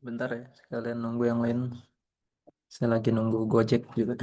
Bentar ya, sekalian nunggu yang lain. Saya lagi nunggu Gojek juga.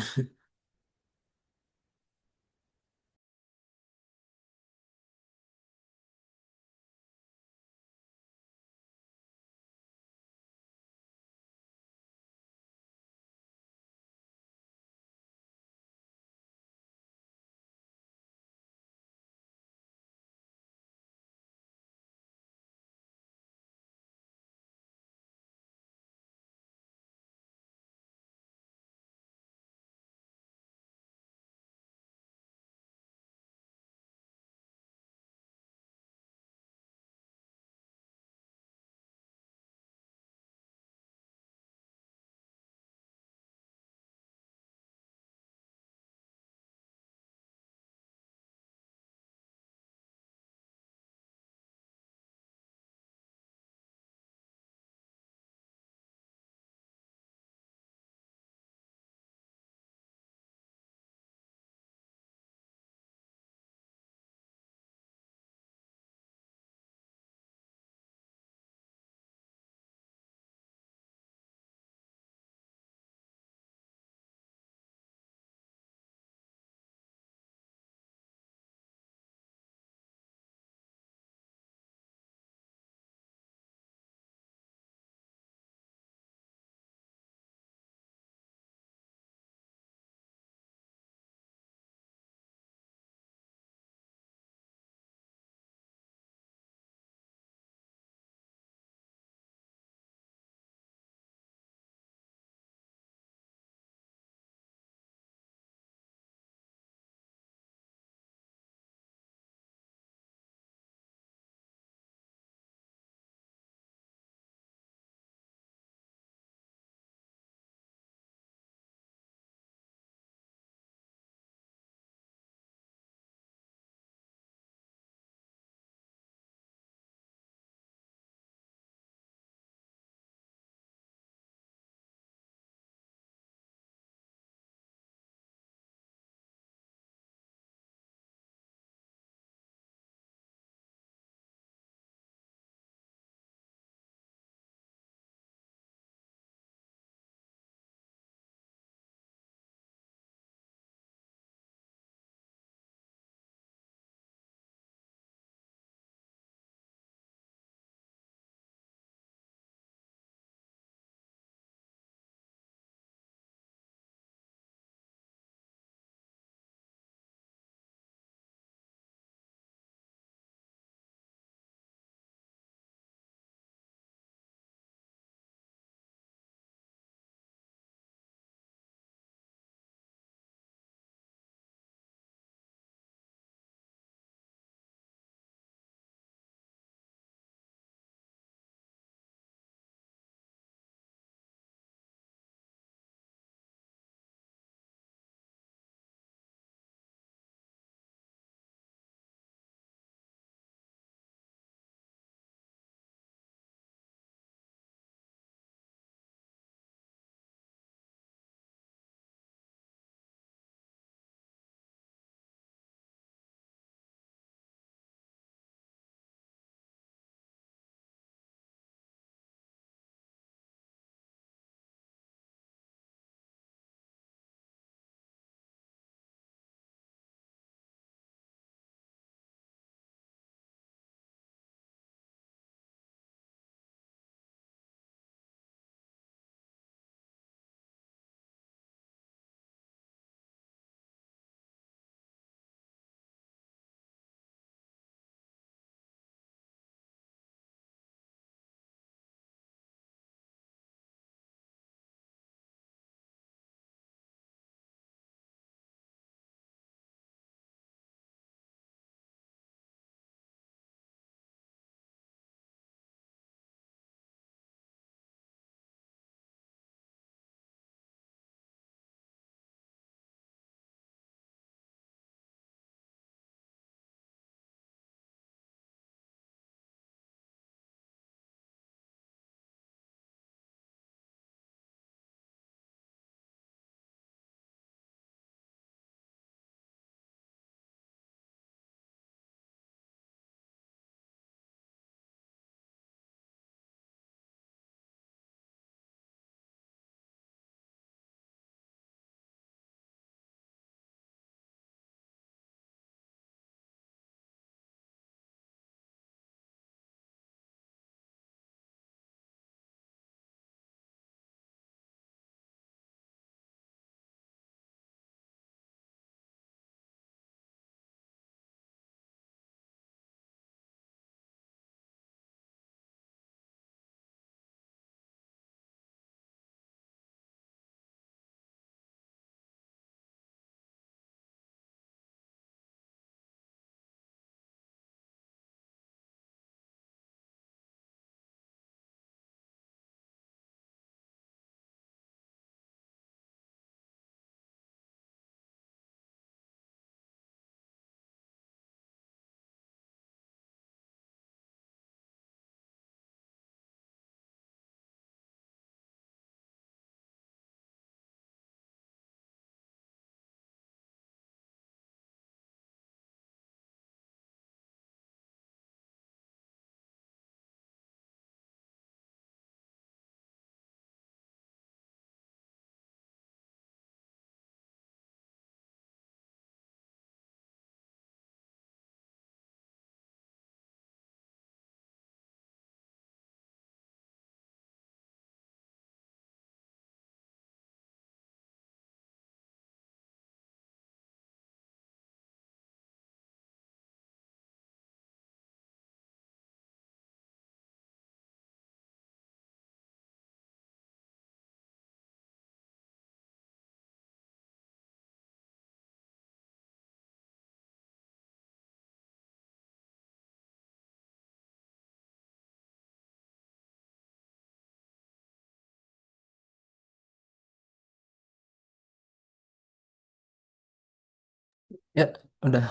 Ya, udah.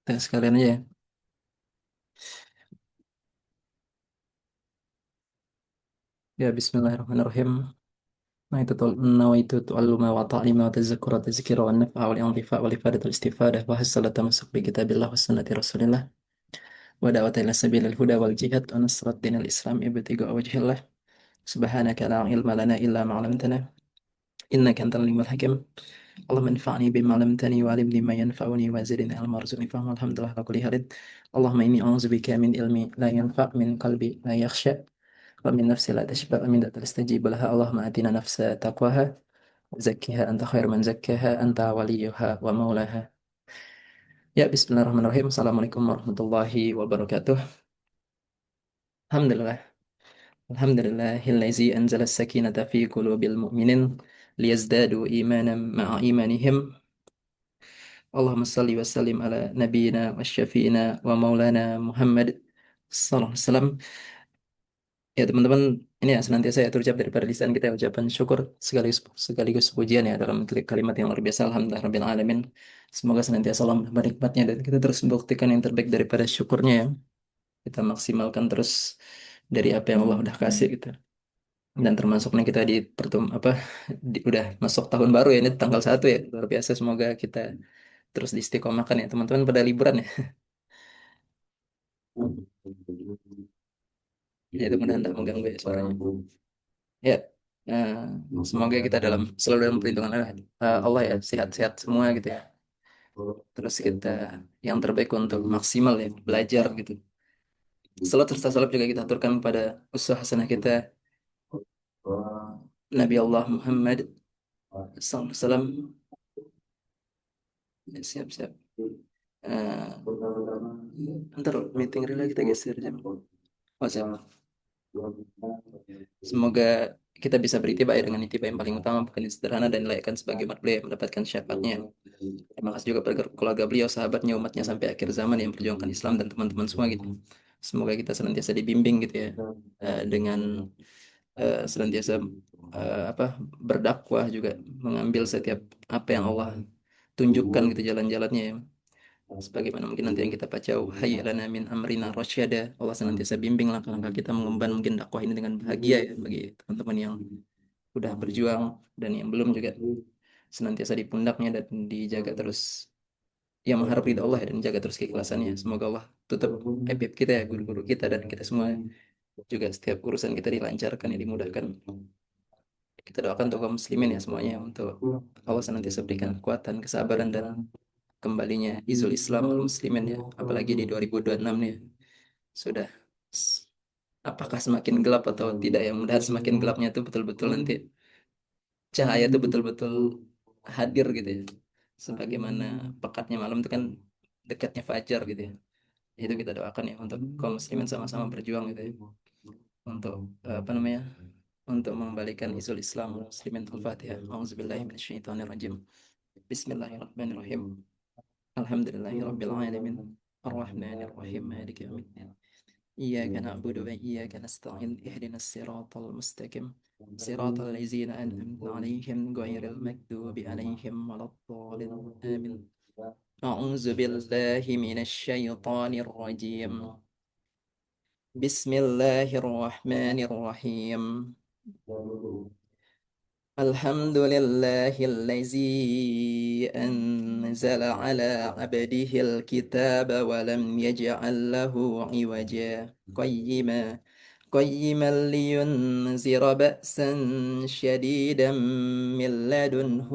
Kita sekalian aja ya. Ya, Bismillahirrahmanirrahim. Nawaitu tu'alluma wa ta'lima wa tazakkura tazkira wa naf'a wal intifa wal ifadat wal istifadah wa hassalat tamasuk bi kitabillah wa sunnati rasulillah wa da'wata ila sabilil huda wal jihad wa nasrat dinil islam ibtiga wajhillah subhanaka la ilma lana illa ma 'allamtana innaka antal alimul hakim. Allahumma anfa'ni bima 'allamtani wa 'allimni ma yanfa'uni wa zidni ilma warzuqni fahma. Alhamdulillah ala kulli halin. Allahumma inni a'udzubika min ilmi la yanfa' min qalbi la yakhsha wa min nafsi la tashba wa min da'atil istajib laha. Allahumma atina nafsa taqwaha zakkiha anta khair man zakkaha anta waliyuha wa maulaha. Ya, bismillahirrahmanirrahim. Assalamualaikum warahmatullahi wabarakatuh. Alhamdulillah. Alhamdulillahillazi anzala as-sakinata fi qulubil mu'minin liyazdadu imanan ma'a imanihim. Allahumma salli wa sallim ala nabiyyina wa syafi'ina wa maulana Muhammad sallallahu alaihi wasallam. Ya, teman-teman, ini ya senantiasa ya terucap daripada lisan kita ucapan syukur sekaligus sekaligus pujian ya dalam kalimat yang luar biasa. Alhamdulillah rabbil alamin. Semoga senantiasa Allah menambah nikmatnya dan kita terus membuktikan yang terbaik daripada syukurnya ya. Kita maksimalkan terus dari apa yang Allah udah kasih gitu. Dan termasuk nih kita di udah masuk tahun baru ya, ini tanggal 1 ya. Luar biasa, semoga kita terus diistiqomahkan ya. Teman-teman pada liburan ya. Ya, itu mudah-mudahan tak mengganggu ya suaranya. Ya, eh, semoga kita selalu dalam perlindungan Allah ya, sehat-sehat semua gitu ya. Terus kita yang terbaik untuk maksimal ya, belajar gitu. Salat serta salam juga kita aturkan pada uswah hasanah kita, Nabi Allah Muhammad SAW. Ya, siap-siap. Ntar meeting relay kita geser jam. Oh, siap. Semoga kita bisa beritiba ya dengan itiba yang paling utama, bukan yang sederhana, dan dilayakan sebagai umat beliau yang mendapatkan syafaatnya. Terima kasih juga pada keluarga beliau, sahabatnya, umatnya sampai akhir zaman yang perjuangkan Islam dan teman-teman semua gitu. Semoga kita senantiasa dibimbing gitu ya, dengan senantiasa berdakwah juga, mengambil setiap apa yang Allah tunjukkan gitu jalan-jalannya ya. Sebagaimana mungkin nanti yang kita baca, hayya lana min amrina rasyada. Allah senantiasa bimbing langkah-langkah kita mengemban mungkin dakwah ini dengan bahagia ya, bagi teman-teman yang udah berjuang dan yang belum juga, senantiasa di pundaknya dan dijaga terus, yang mengharap ridha Allah ya, dan jaga terus keikhlasannya. Semoga Allah tutup aib kita ya, guru-guru kita dan kita semua juga, setiap urusan kita dilancarkan ya, dimudahkan. Kita doakan untuk kaum muslimin ya semuanya, untuk Allah senantiasa berikan kekuatan, kesabaran, dan kembalinya izul Islam wal muslimin ya, apalagi di 2026 nih sudah apakah semakin gelap atau tidak ya, mudah semakin gelapnya tuh betul-betul nanti cahaya itu betul-betul hadir gitu ya, sebagaimana pekatnya malam itu kan dekatnya fajar gitu ya. Itu kita doakan ya untuk kaum muslimin sama-sama berjuang gitu ya, untuk untuk mengembalikan izul Islam wal muslimin. Al-Fatihah. Auzubillahi minasyaitonirrajim. Bismillahirrahmanirrahim. Alhamdulillahirabbil alamin. Arrahmanirrahim. Maliki yaumiddin. إياك نعبد وإياك نستعين اهدنا الصراط المستقيم صراط الذين أنعمت عليهم غير المغضوب عليهم ولا الضالين آمين. أعوذ بالله من الشيطان الرجيم. بسم الله الرحمن الرحيم. الحمد لله الذي أنزل على عبده الكتاب ولم يجعل له عوجا قيما لينذر بأسا شديدا من لدنه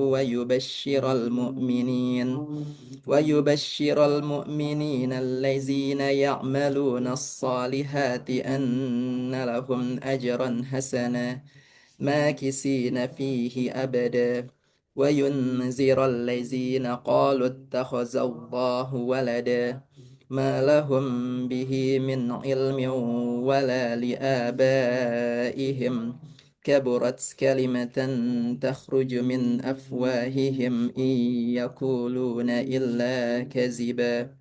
ويبشر المؤمنين الذين يعملون الصالحات أن لهم أجرا حسنا ماكثين فيه أبدا وينذر الذين قالوا اتخذ الله ولدا ما لهم به من علم ولا لآبائهم كبرت كلمة تخرج من أفواههم إن يقولون إلا كذبا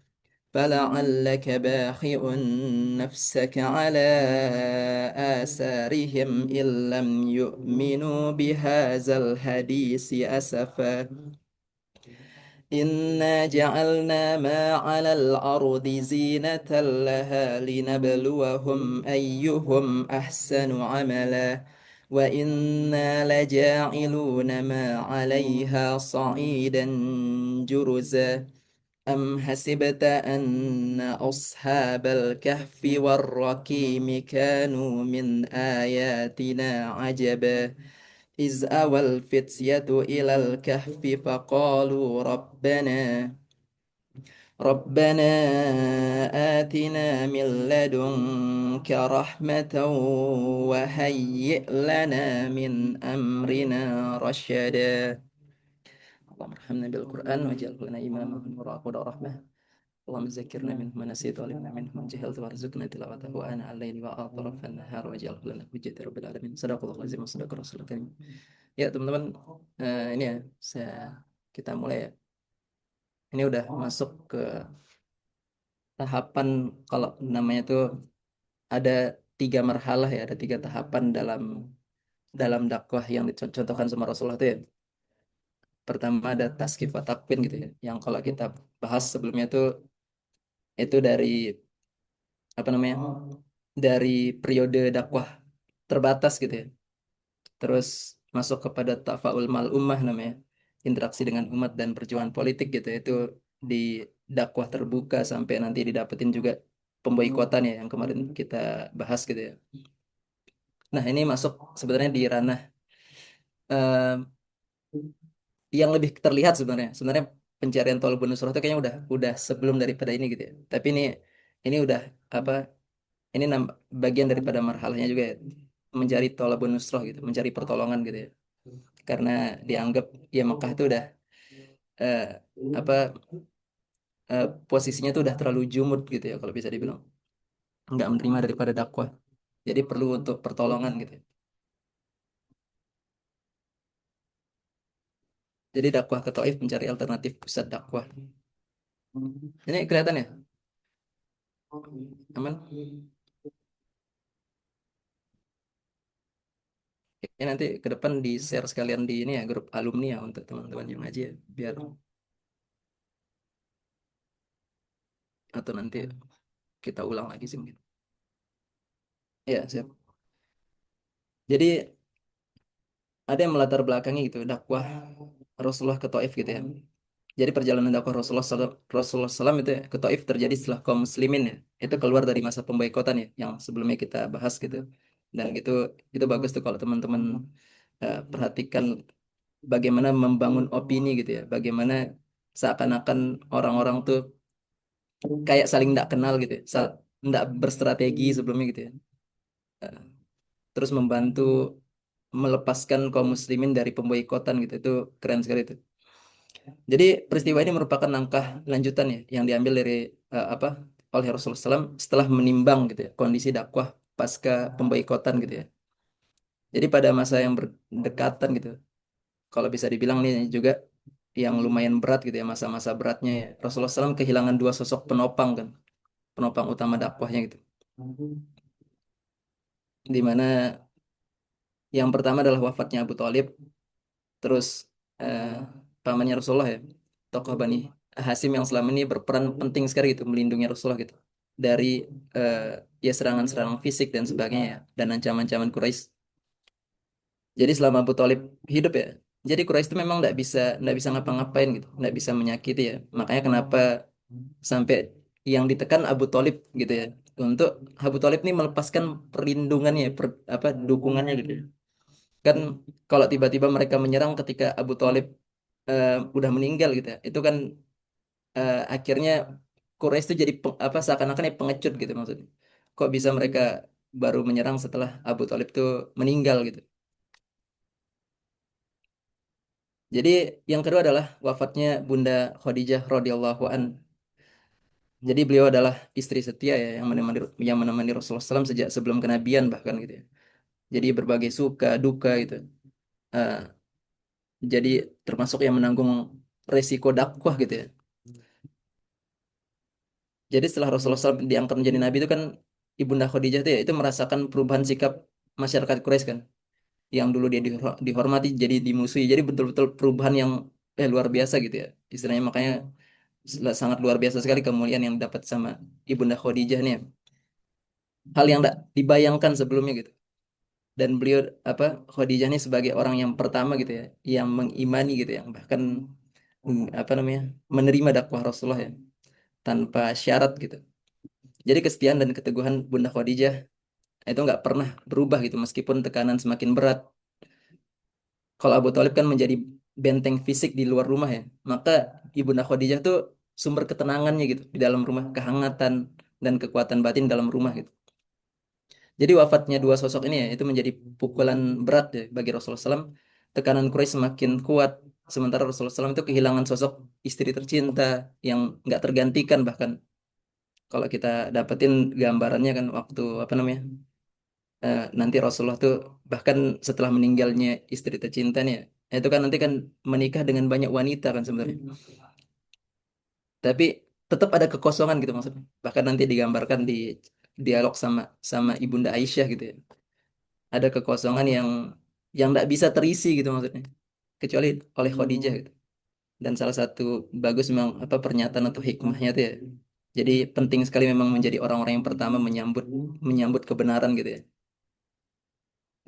فلعلك باخع نفسك على آثارهم إن لم يؤمنوا بهذا الحديث أسفا إنا جعلنا ما على الأرض زينة لها لنبلوهم أيهم أحسن عملا وإنا لجاعلون ما عليها صعيدا جرزا أم حسبت أن أصحاب الكهف والرقيم كانوا من آياتنا عجبا إذ أوى الفتية إلى الكهف فقالوا ربنا آتنا من لدنك رحمة وهيئ لنا من أمرنا رشدا اللهم ارحمنا بالقرآن واجعله لنا إماما ونورا ورحمة اللهم ذكرنا منه ما نسيت وعلمنا منه ما جهلت وارزقنا تلاوته وآناء الليل وأطراف النهار واجعله لنا حجة رب العالمين صدق الله العظيم وصدق رسول الكريم. Ya teman-teman, ini ya kita mulai ya. Ini udah masuk ke tahapan, kalau namanya tuh ada tiga marhalah ya, ada tiga tahapan dalam dalam dakwah yang dicontohkan sama Rasulullah itu ya. Pertama ada taskif wa takwin gitu ya, yang kalau kita bahas sebelumnya tuh itu dari apa namanya, dari periode dakwah terbatas gitu ya. Terus masuk kepada tafaul mal ummah namanya, interaksi dengan umat dan perjuangan politik gitu ya. Itu di dakwah terbuka sampai nanti didapetin juga pemboikotan ya yang kemarin kita bahas gitu ya. Nah, ini masuk sebenarnya di ranah eh, yang lebih terlihat sebenarnya. Sebenarnya pencarian tolabun nusrah itu kayaknya udah sebelum daripada ini gitu ya. Tapi ini udah apa? Ini bagian daripada marhalahnya juga ya. Mencari tolabun nusrah gitu, mencari pertolongan gitu ya. Karena dianggap ya Mekah itu udah eh, apa posisinya tuh udah terlalu jumud gitu ya kalau bisa dibilang, nggak menerima daripada dakwah, jadi perlu untuk pertolongan gitu ya. Jadi dakwah ke Taif mencari alternatif pusat dakwah. Ini kelihatan ya, aman. Ini nanti ke depan di share sekalian di ini ya, grup alumni ya, untuk teman-teman yang ngaji ya, biar atau nanti kita ulang lagi sih mungkin. Ya siap. Jadi ada yang melatar belakangi gitu dakwah Rasulullah ke Taif gitu ya. Jadi perjalanan dakwah Rasulullah SAW itu ya, ke Taif terjadi setelah kaum muslimin ya. Itu keluar dari masa pemboikotan ya, yang sebelumnya kita bahas gitu. Dan itu bagus tuh kalau teman-teman perhatikan bagaimana membangun opini gitu ya. Bagaimana seakan-akan orang-orang tuh kayak saling tidak kenal gitu ya. Tidak berstrategi sebelumnya gitu ya. Eh, Terus membantu melepaskan kaum muslimin dari pemboikotan gitu. Itu keren sekali itu. Jadi peristiwa ini merupakan langkah lanjutan ya yang diambil dari apa oleh Rasulullah SAW setelah menimbang gitu ya kondisi dakwah pasca pemboikotan gitu ya. Jadi pada masa yang berdekatan gitu, kalau bisa dibilang nih juga yang lumayan berat gitu ya, masa-masa beratnya ya. Rasulullah SAW kehilangan dua sosok penopang kan, penopang utama dakwahnya gitu. Di mana yang pertama adalah wafatnya Abu Thalib, terus eh, pamannya Rasulullah ya, tokoh Bani Hasim yang selama ini berperan penting sekali gitu melindungi Rasulullah gitu dari eh, ya serangan-serangan fisik dan sebagainya ya, dan ancaman-ancaman Quraisy. Jadi selama Abu Thalib hidup ya, jadi Quraisy itu memang nggak bisa ngapa-ngapain gitu, nggak bisa menyakiti ya. Makanya kenapa sampai yang ditekan Abu Thalib gitu ya, untuk Abu Thalib ini melepaskan perlindungannya, apa dukungannya gitu ya. Kan kalau tiba-tiba mereka menyerang ketika Abu Thalib udah meninggal gitu ya, itu kan akhirnya Quraisy itu jadi apa seakan-akan ya pengecut gitu maksudnya. Kok bisa mereka baru menyerang setelah Abu Thalib itu meninggal gitu. Jadi yang kedua adalah wafatnya Bunda Khadijah radhiyallahu an. Jadi beliau adalah istri setia ya yang menemani Rasulullah SAW sejak sebelum kenabian bahkan gitu ya. Jadi berbagai suka duka gitu. Eh, jadi termasuk yang menanggung resiko dakwah gitu ya. Jadi setelah Rasulullah SAW diangkat menjadi nabi itu kan Ibunda Khadijah itu ya itu merasakan perubahan sikap masyarakat Quraisy kan. Yang dulu dia dihormati jadi dimusuhi. Jadi betul-betul perubahan yang luar biasa gitu ya. Istilahnya makanya sangat luar biasa sekali kemuliaan yang dapat sama Ibunda Khadijah nih. Hal yang tidak dibayangkan sebelumnya gitu. Dan beliau apa Khadijah ini sebagai orang yang pertama gitu ya, yang mengimani gitu ya, bahkan apa namanya menerima dakwah Rasulullah ya tanpa syarat gitu. Jadi kesetiaan dan keteguhan Bunda Khadijah itu nggak pernah berubah gitu meskipun tekanan semakin berat. Kalau Abu Thalib kan menjadi benteng fisik di luar rumah ya, maka Ibunda Khadijah tuh sumber ketenangannya gitu di dalam rumah, kehangatan dan kekuatan batin dalam rumah gitu. Jadi wafatnya dua sosok ini ya itu menjadi pukulan berat ya bagi Rasulullah SAW. Tekanan Quraisy semakin kuat, sementara Rasulullah SAW itu kehilangan sosok istri tercinta yang nggak tergantikan bahkan. Kalau kita dapetin gambarannya kan waktu apa namanya nanti Rasulullah tuh bahkan setelah meninggalnya istri tercintanya itu kan nanti kan menikah dengan banyak wanita kan sebenarnya. Tapi tetap ada kekosongan gitu maksudnya. Bahkan nanti digambarkan di dialog sama sama Ibunda Aisyah gitu ya. Ada kekosongan yang tidak bisa terisi gitu maksudnya. Kecuali oleh Khadijah gitu. Dan salah satu bagus memang apa pernyataan atau hikmahnya tuh ya. Jadi penting sekali memang menjadi orang-orang yang pertama menyambut menyambut kebenaran gitu ya.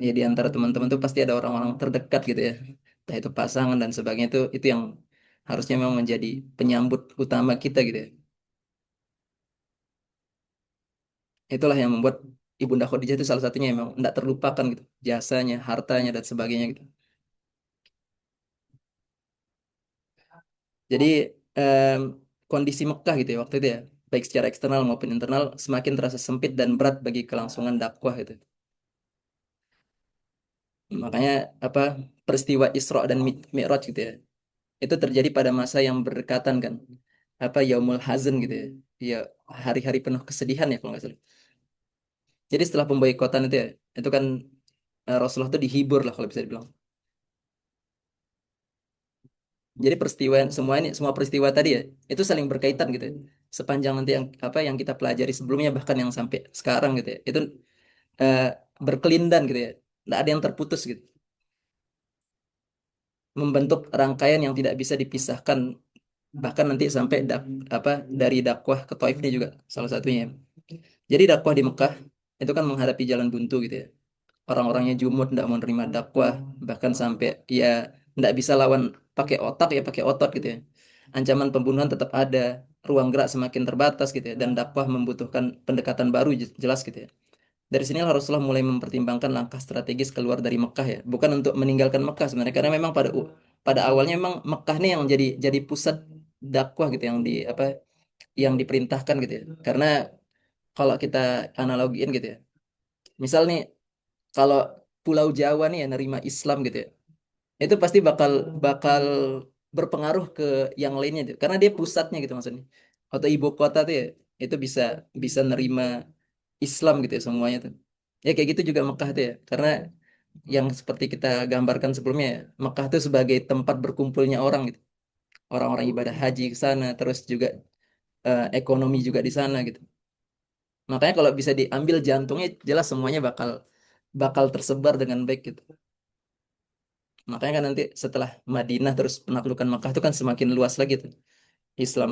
Ya di antara teman-teman tuh pasti ada orang-orang terdekat gitu ya. Entah itu pasangan dan sebagainya itu yang harusnya memang menjadi penyambut utama kita gitu ya. Itulah yang membuat Ibunda Khadijah itu salah satunya memang tidak terlupakan gitu. Jasanya, hartanya dan sebagainya gitu. Jadi em, kondisi Mekah gitu ya waktu itu ya, baik secara eksternal maupun internal semakin terasa sempit dan berat bagi kelangsungan dakwah itu. Makanya apa peristiwa Isra dan Mi'raj gitu ya. Itu terjadi pada masa yang berdekatan kan. Apa Yaumul Hazan gitu ya. Ya hari-hari penuh kesedihan ya kalau nggak salah. Jadi setelah pemboikotan itu ya, itu kan Rasulullah itu dihibur lah kalau bisa dibilang. Jadi peristiwa semua ini semua peristiwa tadi ya itu saling berkaitan gitu ya. Sepanjang nanti yang apa yang kita pelajari sebelumnya bahkan yang sampai sekarang gitu ya. Itu eh, berkelindan gitu ya. Nggak ada yang terputus gitu. Membentuk rangkaian yang tidak bisa dipisahkan bahkan nanti sampai apa dari dakwah ke Taif ini juga salah satunya. Jadi dakwah di Mekah itu kan menghadapi jalan buntu gitu ya. Orang-orangnya jumud tidak mau nerima dakwah bahkan sampai ya tidak bisa lawan pakai otak ya pakai otot gitu ya. Ancaman pembunuhan tetap ada, ruang gerak semakin terbatas gitu ya dan dakwah membutuhkan pendekatan baru jelas gitu ya. Dari sinilah Rasulullah mulai mempertimbangkan langkah strategis keluar dari Mekah ya, bukan untuk meninggalkan Mekah sebenarnya karena memang pada awalnya memang Mekah nih yang jadi pusat dakwah gitu yang di apa yang diperintahkan gitu ya. Karena kalau kita analogiin gitu ya. Misal nih kalau Pulau Jawa nih ya nerima Islam gitu ya. Itu pasti bakal bakal berpengaruh ke yang lainnya tuh. Karena dia pusatnya gitu maksudnya. Atau ibu kota tuh ya itu bisa bisa nerima Islam gitu ya semuanya tuh. Ya kayak gitu juga Mekah tuh ya. Karena yang seperti kita gambarkan sebelumnya ya, Mekah tuh sebagai tempat berkumpulnya orang gitu. Orang-orang ibadah haji ke sana terus juga ekonomi juga di sana gitu. Makanya kalau bisa diambil jantungnya jelas semuanya bakal bakal tersebar dengan baik gitu. Makanya kan nanti setelah Madinah terus penaklukan Makkah itu kan semakin luas lagi tuh Islam.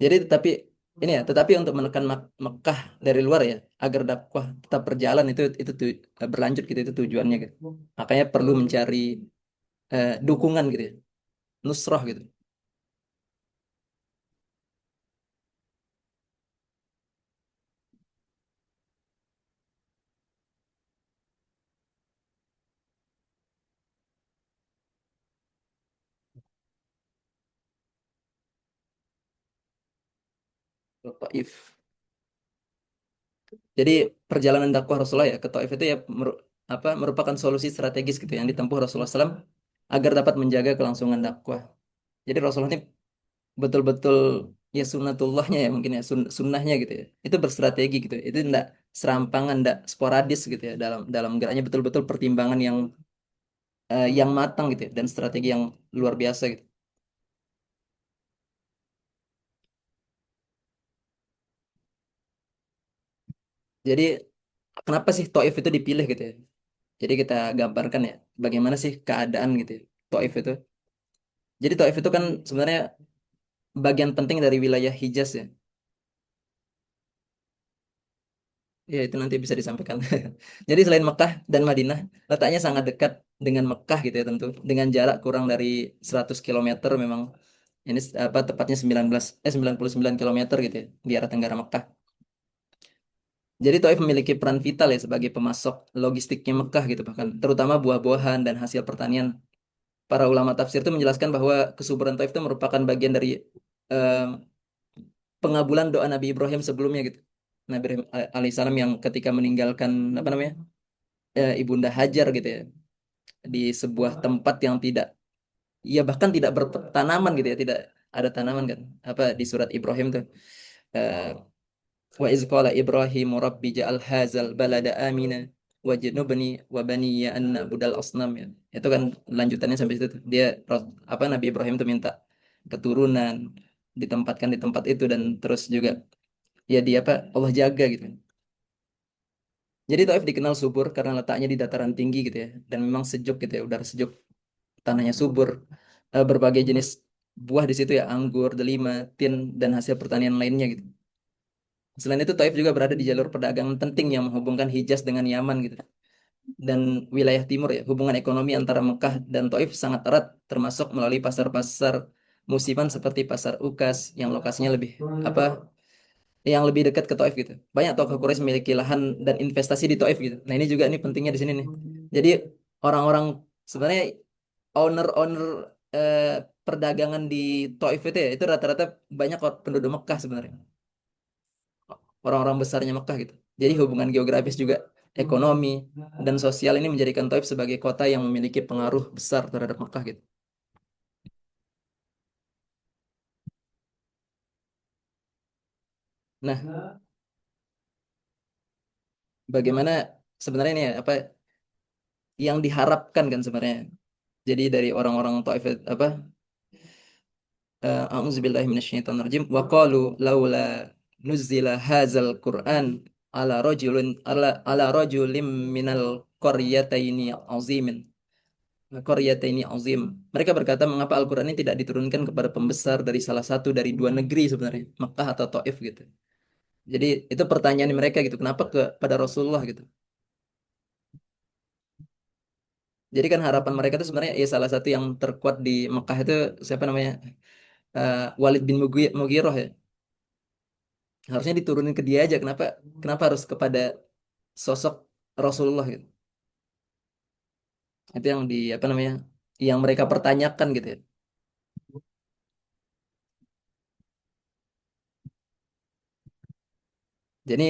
Jadi tetapi ini ya, tetapi untuk menekan Mekah dari luar ya agar dakwah tetap berjalan itu berlanjut gitu itu tujuannya gitu. Makanya perlu mencari dukungan gitu ya, nusroh gitu. Taif. Jadi perjalanan dakwah Rasulullah ya ke Taif itu ya apa merupakan solusi strategis gitu yang ditempuh Rasulullah SAW agar dapat menjaga kelangsungan dakwah. Jadi Rasulullah ini betul-betul ya sunnatullahnya ya mungkin ya sunnahnya gitu ya. Itu berstrategi gitu ya. Itu enggak serampangan, enggak sporadis gitu ya dalam dalam geraknya betul-betul pertimbangan yang matang gitu ya dan strategi yang luar biasa gitu. Jadi kenapa sih Taif itu dipilih gitu ya? Jadi kita gambarkan ya bagaimana sih keadaan gitu ya. Taif itu. Jadi Taif itu kan sebenarnya bagian penting dari wilayah Hijaz ya. Ya itu nanti bisa disampaikan. Jadi selain Mekah dan Madinah, letaknya sangat dekat dengan Mekah gitu ya tentu. Dengan jarak kurang dari 100 kilometer memang. Ini apa tepatnya 99 kilometer gitu ya di arah tenggara Mekah. Jadi Taif memiliki peran vital ya sebagai pemasok logistiknya Mekah gitu bahkan terutama buah-buahan dan hasil pertanian. Para ulama tafsir itu menjelaskan bahwa kesuburan Taif itu merupakan bagian dari eh, pengabulan doa Nabi Ibrahim sebelumnya gitu. Nabi Ibrahim alaihissalam yang ketika meninggalkan apa namanya ibunda Hajar gitu ya di sebuah tempat yang tidak ya bahkan tidak bertanaman gitu ya tidak ada tanaman kan apa di surat Ibrahim tuh eh, wa iz qala Ibrahimu rabbi ja'al hadzal balada amina wajnubni wa baniya an na'budal asnam ya. Itu kan lanjutannya sampai situ tuh. Dia apa Nabi Ibrahim tuh minta keturunan ditempatkan di tempat itu dan terus juga ya dia apa Allah jaga gitu. Jadi Taif dikenal subur karena letaknya di dataran tinggi gitu ya dan memang sejuk gitu ya udara sejuk tanahnya subur. Berbagai jenis buah di situ ya anggur, delima, tin dan hasil pertanian lainnya gitu. Selain itu Taif juga berada di jalur perdagangan penting yang menghubungkan Hijaz dengan Yaman gitu. Dan wilayah timur ya, hubungan ekonomi antara Mekah dan Taif sangat erat termasuk melalui pasar-pasar musiman seperti pasar Ukas yang lokasinya lebih apa yang lebih dekat ke Taif gitu. Banyak tokoh Quraisy memiliki lahan dan investasi di Taif gitu. Nah, ini juga nih pentingnya di sini nih. Jadi orang-orang sebenarnya owner-owner eh, perdagangan di Taif itu rata-rata banyak penduduk Mekah sebenarnya. Orang-orang besarnya Mekah gitu. Jadi hubungan geografis juga ekonomi dan sosial ini menjadikan Taif sebagai kota yang memiliki pengaruh besar terhadap Mekah gitu. Nah, bagaimana sebenarnya ini ya, apa yang diharapkan kan sebenarnya. Jadi dari orang-orang Taif apa a'udzubillahi minasyaitonirrajim wa qalu laula nuzila hadzal Qur'an ala rajulin minal qaryataini azimin. Qaryataini azim. Mereka berkata mengapa Al-Qur'an ini tidak diturunkan kepada pembesar dari salah satu dari dua negeri sebenarnya, Makkah atau Taif gitu. Jadi itu pertanyaan mereka gitu, kenapa kepada Rasulullah gitu. Jadi kan harapan mereka itu sebenarnya ya salah satu yang terkuat di Mekah itu siapa namanya? Walid bin Mughirah ya. Harusnya diturunin ke dia aja. Kenapa kenapa harus kepada sosok Rasulullah gitu? Itu yang di apa namanya? Yang mereka pertanyakan gitu ya. Jadi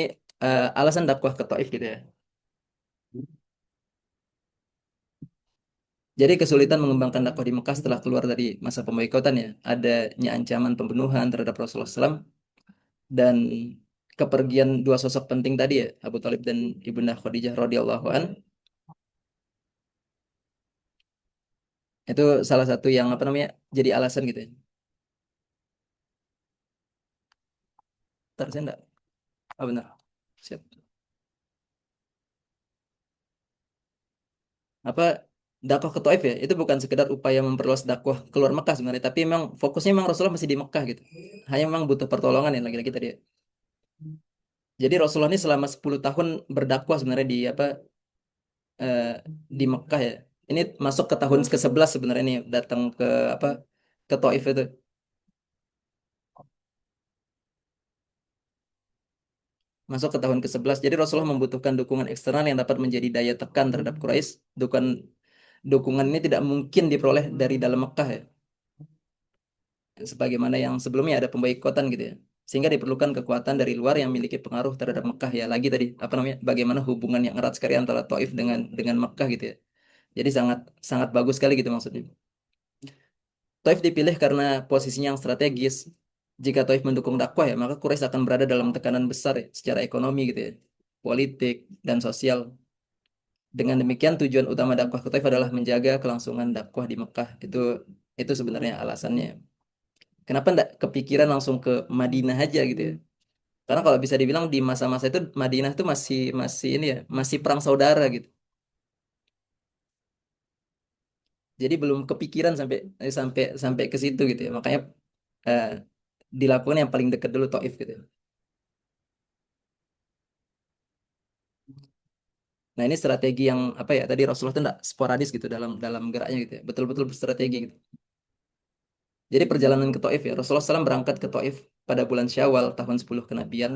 alasan dakwah ke Taif gitu ya. Jadi kesulitan mengembangkan dakwah di Mekah setelah keluar dari masa pemboikotan ya. Adanya ancaman pembunuhan terhadap Rasulullah SAW dan kepergian dua sosok penting tadi ya, Abu Talib dan Ibunda Khadijah radhiyallahu an. Itu salah satu yang apa namanya? Jadi alasan gitu ya. Terus enggak? Ah benar. Siap. Apa dakwah ke Taif ya itu bukan sekedar upaya memperluas dakwah keluar Mekah sebenarnya tapi memang fokusnya memang Rasulullah masih di Mekah gitu hanya memang butuh pertolongan ya lagi-lagi tadi ya. Jadi Rasulullah ini selama 10 tahun berdakwah sebenarnya di apa eh, di Mekah ya ini masuk ke tahun ke-11 sebenarnya ini datang ke apa ke Taif itu masuk ke tahun ke-11 jadi Rasulullah membutuhkan dukungan eksternal yang dapat menjadi daya tekan terhadap Quraisy dukungan ini tidak mungkin diperoleh dari dalam Mekah ya sebagaimana yang sebelumnya ada pemboikotan gitu ya. Sehingga diperlukan kekuatan dari luar yang memiliki pengaruh terhadap Mekah ya. Lagi tadi apa namanya? Bagaimana hubungan yang erat sekali antara Taif dengan Mekah gitu ya. Jadi sangat sangat bagus sekali gitu maksudnya. Taif dipilih karena posisinya yang strategis. Jika Taif mendukung dakwah ya, maka Quraisy akan berada dalam tekanan besar ya, secara ekonomi gitu ya, politik dan sosial. Dengan demikian tujuan utama dakwah ke Taif adalah menjaga kelangsungan dakwah di Mekah. Itu sebenarnya alasannya. Kenapa ndak kepikiran langsung ke Madinah aja gitu ya? Karena kalau bisa dibilang di masa-masa itu Madinah itu masih masih ini ya, masih perang saudara gitu. Jadi belum kepikiran sampai sampai sampai ke situ gitu ya. Makanya eh, dilakukan yang paling dekat dulu Taif gitu. Nah, ini strategi yang apa ya? Tadi Rasulullah itu enggak sporadis gitu dalam dalam geraknya gitu ya. Betul-betul berstrategi gitu. Jadi perjalanan ke Taif ya. Rasulullah SAW berangkat ke Taif pada bulan Syawal tahun 10 kenabian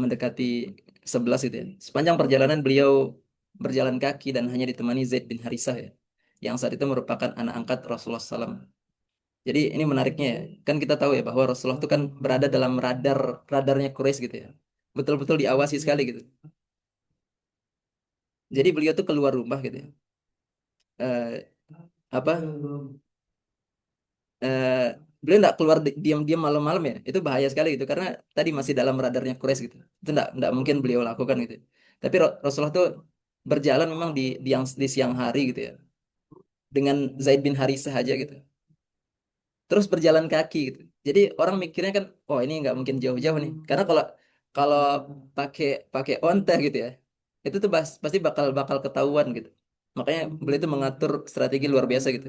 mendekati 11 gitu ya. Sepanjang perjalanan beliau berjalan kaki dan hanya ditemani Zaid bin Harisah ya. Yang saat itu merupakan anak angkat Rasulullah SAW. Jadi ini menariknya ya. Kan kita tahu ya bahwa Rasulullah itu kan berada dalam radarnya Quraisy gitu ya. Betul-betul diawasi sekali gitu. Jadi beliau tuh keluar rumah gitu ya. Eh, apa eh, beliau nggak keluar diam-diam malam-malam ya, itu bahaya sekali gitu karena tadi masih dalam radarnya Quraisy gitu, itu nggak mungkin beliau lakukan gitu. Tapi Rasulullah tuh berjalan memang di siang hari gitu ya, dengan Zaid bin Harisah aja gitu, terus berjalan kaki gitu. Jadi orang mikirnya kan, oh ini nggak mungkin jauh-jauh nih, karena kalau kalau pakai pakai onta gitu ya, itu tuh pasti bakal bakal ketahuan gitu. Makanya beliau itu mengatur strategi luar biasa gitu,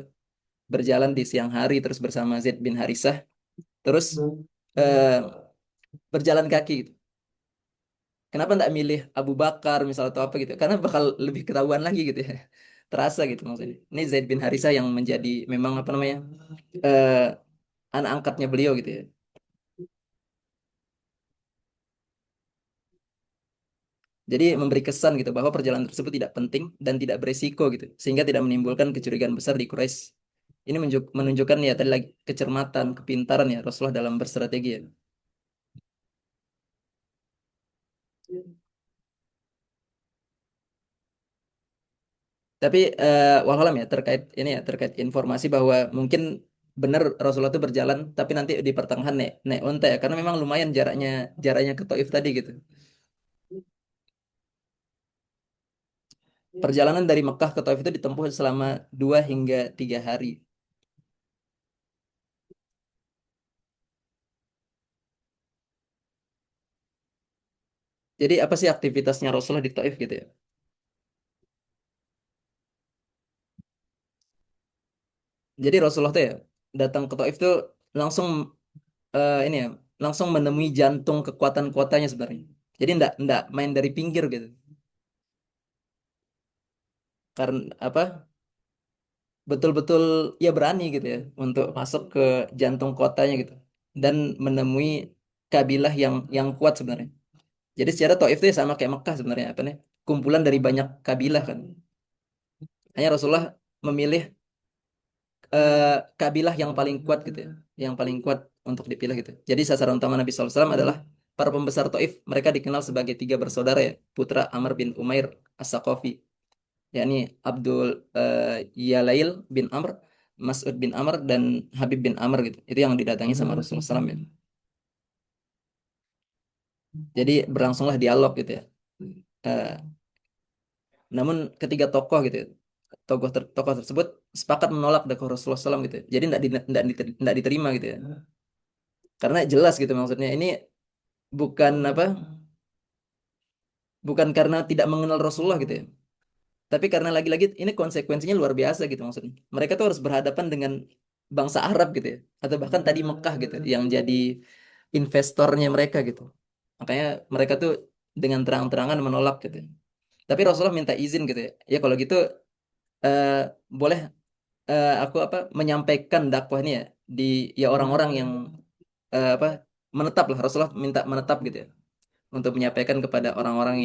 berjalan di siang hari terus bersama Zaid bin Harisah, terus eh, berjalan kaki gitu. Kenapa nggak milih Abu Bakar misal atau apa gitu? Karena bakal lebih ketahuan lagi gitu ya. Terasa gitu maksudnya. Ini Zaid bin Harisah yang menjadi memang apa namanya eh, anak angkatnya beliau gitu ya. Jadi memberi kesan gitu bahwa perjalanan tersebut tidak penting dan tidak beresiko gitu, sehingga tidak menimbulkan kecurigaan besar di Quraisy. Ini menunjukkan ya tadi lagi kecermatan, kepintaran ya Rasulullah dalam berstrategi ya. Tapi wallahualam ya terkait ini ya terkait informasi bahwa mungkin benar Rasulullah itu berjalan tapi nanti di pertengahan naik naik onta ya karena memang lumayan jaraknya jaraknya ke Taif tadi gitu. Perjalanan dari Mekah ke Taif itu ditempuh selama 2 hingga 3 hari. Jadi apa sih aktivitasnya Rasulullah di Taif gitu ya? Jadi Rasulullah tuh ya datang ke Taif tuh langsung ini ya langsung menemui jantung kekuatan kotanya sebenarnya. Jadi ndak main dari pinggir gitu. Karena apa? Betul-betul ya berani gitu ya untuk masuk ke jantung kotanya gitu dan menemui kabilah yang kuat sebenarnya. Jadi secara Taif itu ya sama kayak Mekah sebenarnya apa nih? Kumpulan dari banyak kabilah kan. Hanya Rasulullah memilih eh, kabilah yang paling kuat gitu ya, yang paling kuat untuk dipilih gitu. Jadi sasaran utama Nabi SAW adalah para pembesar Taif. Mereka dikenal sebagai tiga bersaudara ya, putra Amr bin Umair As-Saqafi, yakni Abdul Yalail bin Amr, Mas'ud bin Amr, dan Habib bin Amr gitu. Itu yang didatangi sama Rasulullah SAW ya. Jadi berlangsunglah dialog gitu ya. Eh, namun ketiga tokoh gitu ya, tokoh tersebut sepakat menolak dakwah Rasulullah SAW gitu ya. Jadi tidak diterima gitu ya. Karena jelas gitu maksudnya ini bukan apa bukan karena tidak mengenal Rasulullah gitu ya. Tapi karena lagi-lagi ini konsekuensinya luar biasa gitu maksudnya. Mereka tuh harus berhadapan dengan bangsa Arab gitu ya. Atau bahkan tadi Mekah gitu yang jadi investornya mereka gitu. Makanya mereka tuh dengan terang-terangan menolak gitu ya. Tapi Rasulullah minta izin gitu ya. Ya kalau gitu eh, boleh aku apa menyampaikan dakwah ini ya di ya orang-orang yang apa menetap lah. Rasulullah minta menetap gitu ya untuk menyampaikan kepada orang-orang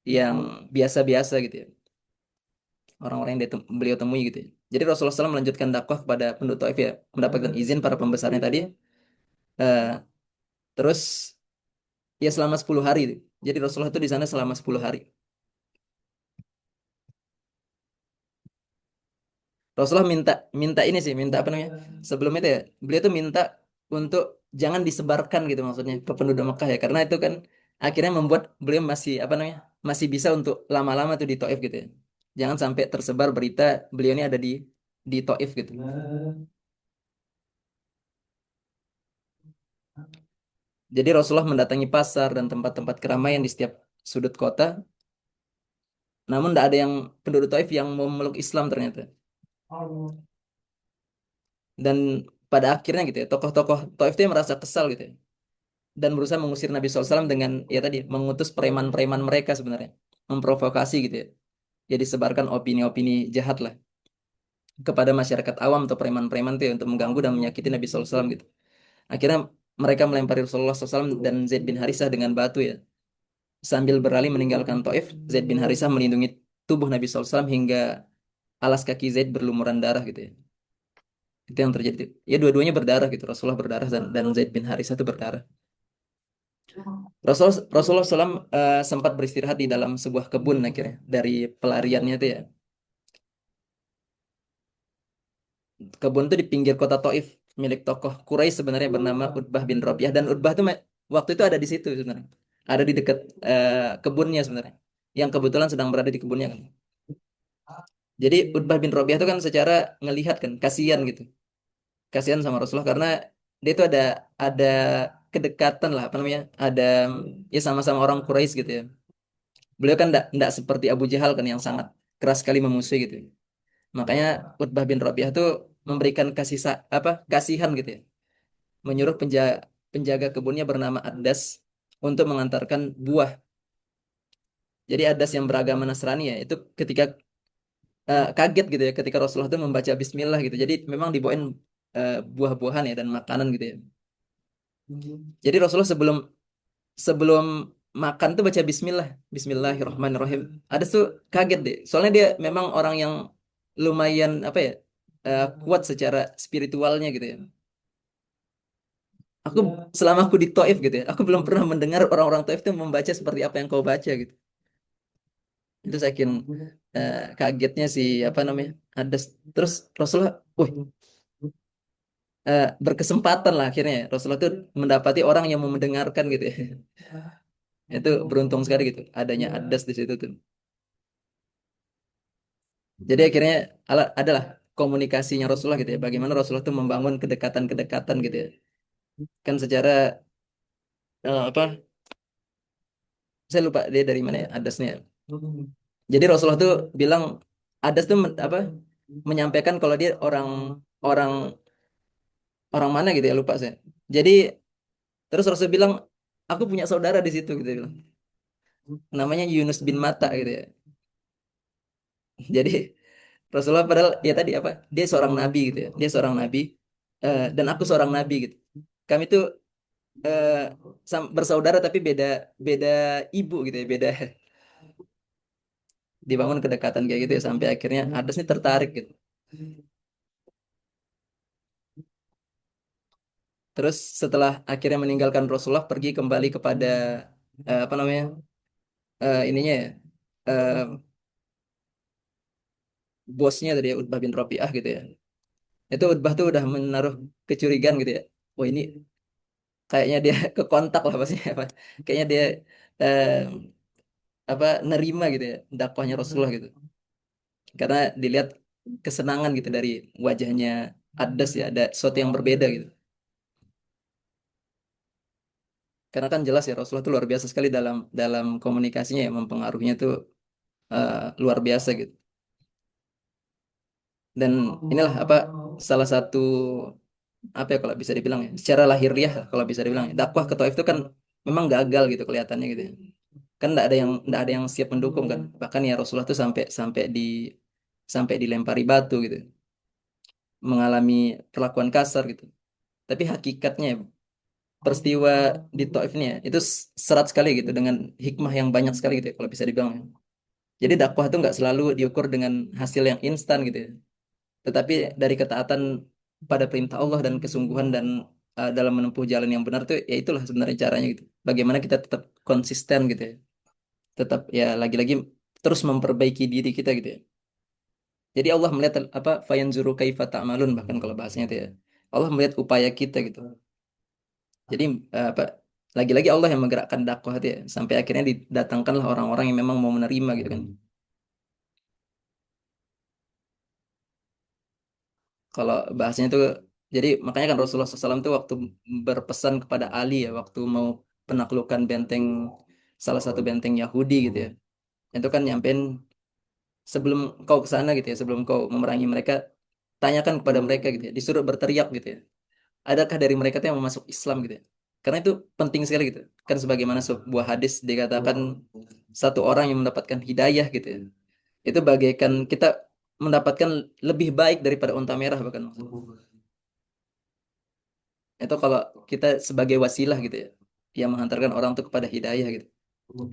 yang biasa-biasa gitu ya. Orang-orang yang beliau temui gitu ya. Jadi Rasulullah SAW melanjutkan dakwah kepada penduduk Taif ya, mendapatkan izin para pembesarnya tadi. eh, terus ya selama 10 hari. Jadi Rasulullah itu di sana selama 10 hari. Rasulullah minta minta ini sih, minta apa namanya? Sebelum itu ya, beliau tuh minta untuk jangan disebarkan gitu maksudnya ke penduduk Mekah ya, karena itu kan akhirnya membuat beliau masih apa namanya? Masih bisa untuk lama-lama tuh di Taif gitu ya. Jangan sampai tersebar berita beliau ini ada di Taif gitu. Jadi Rasulullah mendatangi pasar dan tempat-tempat keramaian di setiap sudut kota. Namun tidak ada yang penduduk Taif yang mau memeluk Islam ternyata. Dan pada akhirnya gitu ya, tokoh-tokoh Taif itu yang merasa kesal gitu ya, dan berusaha mengusir Nabi SAW dengan ya tadi mengutus preman-preman mereka sebenarnya, memprovokasi gitu ya. Jadi sebarkan opini-opini jahat lah kepada masyarakat awam atau preman-preman itu ya, untuk mengganggu dan menyakiti Nabi SAW gitu. Akhirnya mereka melempari Rasulullah SAW dan Zaid bin Harisah dengan batu ya. Sambil berlari meninggalkan Taif, Zaid bin Harisah melindungi tubuh Nabi SAW hingga alas kaki Zaid berlumuran darah gitu ya. Itu yang terjadi. Ya dua-duanya berdarah gitu. Rasulullah berdarah dan Zaid bin Harisah itu berdarah. Rasulullah SAW sempat beristirahat di dalam sebuah kebun akhirnya dari pelariannya itu ya. Kebun itu di pinggir kota Taif milik tokoh Quraisy sebenarnya bernama Utbah bin Rabi'ah, dan Utbah tuh waktu itu ada di situ sebenarnya. Ada di dekat kebunnya sebenarnya. Yang kebetulan sedang berada di kebunnya kan. Jadi Utbah bin Rabi'ah itu kan secara ngelihat kan kasihan gitu. Kasihan sama Rasulullah karena dia itu ada kedekatan lah apa namanya? Ada ya sama-sama orang Quraisy gitu ya. Beliau kan enggak seperti Abu Jahal kan yang sangat keras sekali memusuhi gitu. Makanya Utbah bin Rabi'ah tuh memberikan apa kasihan gitu ya. Menyuruh penjaga kebunnya bernama Adas untuk mengantarkan buah. Jadi Adas yang beragama Nasrani ya, itu ketika kaget gitu ya ketika Rasulullah itu membaca Bismillah gitu. Jadi memang dibawain buah-buahan ya dan makanan gitu ya. Jadi Rasulullah sebelum sebelum makan tuh baca Bismillah, Bismillahirrahmanirrahim. Ada tuh kaget deh, soalnya dia memang orang yang lumayan apa ya kuat secara spiritualnya gitu ya. Aku selama aku di Taif gitu ya, aku belum pernah mendengar orang-orang Taif itu membaca seperti apa yang kau baca gitu. Itu saking kagetnya si apa namanya ada terus Rasulullah, wih berkesempatan lah akhirnya ya. Rasulullah tuh mendapati orang yang mau mendengarkan gitu ya. Itu beruntung sekali gitu adanya Adas di situ tuh. Jadi akhirnya adalah komunikasinya Rasulullah gitu ya. Bagaimana Rasulullah tuh membangun kedekatan-kedekatan gitu ya. Kan secara apa? Saya lupa dia dari mana ya Adasnya. Jadi Rasulullah tuh bilang Adas tuh apa? Menyampaikan kalau dia orang orang orang mana gitu ya lupa saya. Jadi terus Rasul bilang aku punya saudara di situ gitu dia bilang. Namanya Yunus bin Matta gitu ya. Jadi Rasulullah padahal ya tadi apa? Dia seorang nabi gitu ya. Dia seorang nabi dan aku seorang nabi gitu. Kami tuh eh, bersaudara tapi beda beda ibu gitu ya, beda dibangun kedekatan kayak gitu ya sampai akhirnya Adas nih tertarik gitu. Terus setelah akhirnya meninggalkan Rasulullah pergi kembali kepada apa namanya ininya ya eh, bosnya tadi ya Utbah bin Rabi'ah gitu ya. Itu Utbah tuh udah menaruh kecurigaan gitu ya. Wah ini kayaknya dia ke kontak lah pasti apa. Kayaknya dia eh, apa nerima gitu ya dakwahnya Rasulullah gitu. Karena dilihat kesenangan gitu dari wajahnya Adas ya, ada sesuatu yang berbeda gitu. Karena kan jelas ya Rasulullah itu luar biasa sekali dalam dalam komunikasinya ya, mempengaruhinya tuh luar biasa gitu. Dan inilah apa salah satu apa ya kalau bisa dibilang ya, secara lahiriah kalau bisa dibilang ya, dakwah ke Taif itu kan memang gagal gitu kelihatannya gitu ya. Kan enggak ada yang siap mendukung kan. Bahkan ya Rasulullah tuh sampai sampai dilempari batu gitu, mengalami perlakuan kasar gitu. Tapi hakikatnya peristiwa di Taif ini ya, itu serat sekali gitu dengan hikmah yang banyak sekali gitu ya, kalau bisa dibilang ya. Jadi dakwah itu nggak selalu diukur dengan hasil yang instan gitu ya. Tetapi dari ketaatan pada perintah Allah dan kesungguhan dan dalam menempuh jalan yang benar tuh ya itulah sebenarnya caranya gitu. Bagaimana kita tetap konsisten gitu ya. Tetap ya lagi-lagi terus memperbaiki diri kita gitu ya. Jadi Allah melihat apa fayanzuru kaifa ta'malun bahkan kalau bahasanya itu ya. Allah melihat upaya kita gitu. Jadi apa lagi-lagi Allah yang menggerakkan dakwah itu ya sampai akhirnya didatangkanlah orang-orang yang memang mau menerima gitu kan. Kalau bahasanya itu jadi makanya kan Rasulullah SAW itu waktu berpesan kepada Ali ya waktu mau penaklukan benteng salah satu benteng Yahudi gitu ya. Itu kan nyampein sebelum kau ke sana gitu ya, sebelum kau memerangi mereka tanyakan kepada mereka gitu ya, disuruh berteriak gitu ya. Adakah dari mereka tuh yang mau masuk Islam gitu ya? Karena itu penting sekali gitu. Kan sebagaimana sebuah hadis dikatakan satu orang yang mendapatkan hidayah gitu ya. Itu bagaikan kita mendapatkan lebih baik daripada unta merah bahkan. Itu kalau kita sebagai wasilah gitu ya, yang menghantarkan orang tuh kepada hidayah gitu.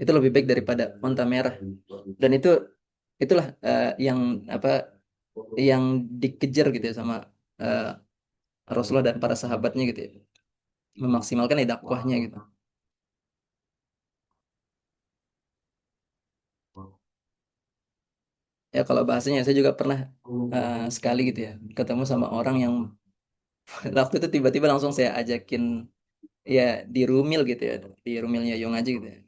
Itu lebih baik daripada unta merah. Dan itulah yang apa yang dikejar gitu ya sama eh, Rasulullah dan para sahabatnya gitu ya. Memaksimalkan dakwahnya gitu. Ya kalau bahasanya saya juga pernah sekali gitu ya ketemu sama orang yang waktu itu tiba-tiba langsung saya ajakin ya di Rumil gitu ya, di Rumilnya Yong aja gitu ya.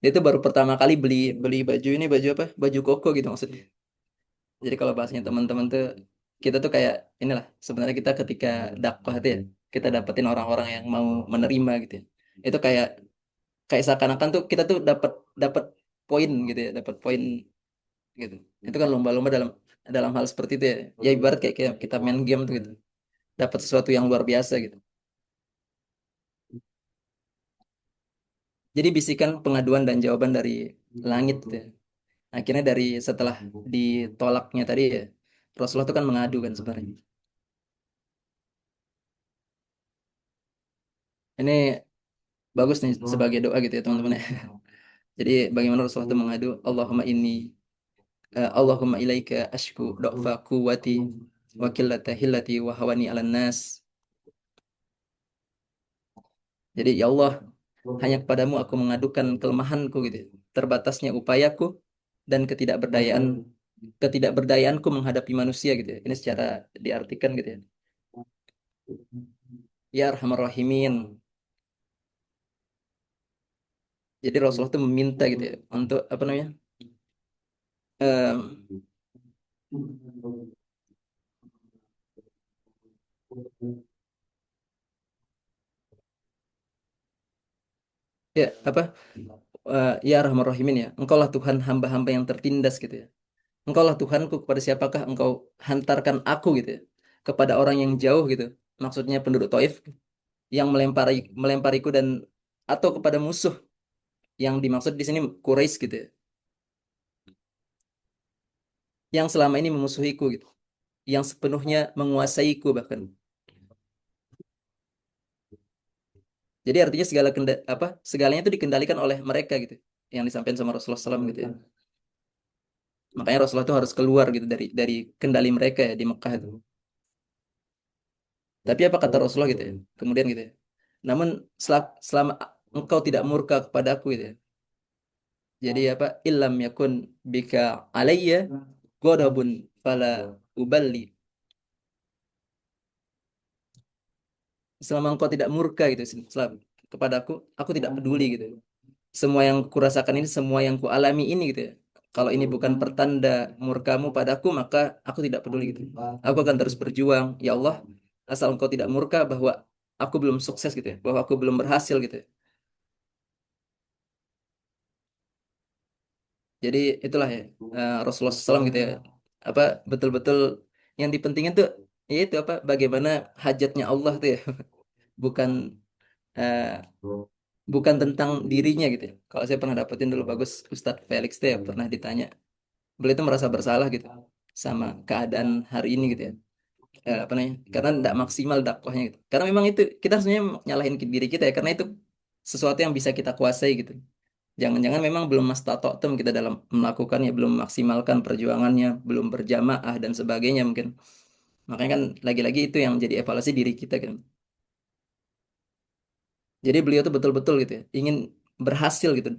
Dia tuh baru pertama kali beli beli baju ini, baju apa, baju koko gitu maksudnya. Jadi kalau bahasanya teman-teman tuh, kita tuh kayak inilah sebenarnya kita ketika dakwah tuh ya, kita dapetin orang-orang yang mau menerima gitu ya. Itu kayak kayak seakan-akan tuh kita tuh dapat dapat poin gitu ya, dapat poin gitu. Itu kan lomba-lomba dalam dalam hal seperti itu ya. Ya ibarat kayak kita main game tuh gitu. Dapat sesuatu yang luar biasa gitu. Jadi bisikan pengaduan dan jawaban dari langit gitu ya. Akhirnya dari setelah ditolaknya tadi ya, Rasulullah itu kan mengadu kan sebenarnya. Ini bagus nih sebagai doa gitu ya teman-teman ya. Jadi bagaimana Rasulullah itu mengadu, Allahumma ilaika ashku do'fa quwwati wa qillata hillati wa hawani 'alan nas. Jadi ya Allah, hanya kepadamu aku mengadukan kelemahanku gitu, ya. Terbatasnya upayaku dan ketidakberdayaanku menghadapi manusia gitu ya. Ini secara diartikan gitu ya. Ya Arhamar Rahimin. Jadi Rasulullah itu meminta gitu ya untuk apa namanya? em, ya apa? Ya Arhamar Rahimin ya. Engkaulah Tuhan hamba-hamba yang tertindas gitu ya. Engkaulah Tuhanku, kepada siapakah engkau hantarkan aku gitu ya. Kepada orang yang jauh gitu. Maksudnya penduduk Taif yang melempariku dan atau kepada musuh yang dimaksud di sini Quraisy gitu ya. Yang selama ini memusuhiku gitu. Yang sepenuhnya menguasaiku bahkan. Jadi artinya segalanya itu dikendalikan oleh mereka gitu. Yang disampaikan sama Rasulullah SAW gitu ya. Makanya Rasulullah itu harus keluar gitu dari kendali mereka ya di Mekah itu. Tapi apa kata Rasulullah gitu ya? Kemudian gitu ya. Namun selama engkau tidak murka kepadaku gitu ya. Jadi apa? Illam yakun bika alayya ghadabun fala uballi. Selama engkau tidak murka gitu kepadaku, aku tidak peduli gitu. Semua yang kurasakan ini, semua yang kualami ini gitu ya. Kalau ini bukan pertanda murkamu padaku, maka aku tidak peduli gitu. Aku akan terus berjuang, ya Allah, asal engkau tidak murka bahwa aku belum sukses gitu ya, bahwa aku belum berhasil gitu ya. Jadi itulah ya Rasulullah SAW gitu ya. Apa betul-betul yang dipentingin tuh ya itu apa bagaimana hajatnya Allah tuh ya. Bukan eh, bukan tentang dirinya gitu ya. Kalau saya pernah dapetin dulu bagus Ustadz Felix tuh ya pernah ditanya, beliau itu merasa bersalah gitu sama keadaan hari ini gitu ya. Apa namanya? Karena tidak maksimal dakwahnya gitu. Karena memang itu kita sebenarnya nyalahin diri kita ya karena itu sesuatu yang bisa kita kuasai gitu. Jangan-jangan memang belum mastata'tum kita dalam melakukannya, belum maksimalkan perjuangannya, belum berjamaah dan sebagainya mungkin. Makanya kan lagi-lagi itu yang jadi evaluasi diri kita kan. Jadi beliau tuh betul-betul gitu ya, ingin berhasil gitu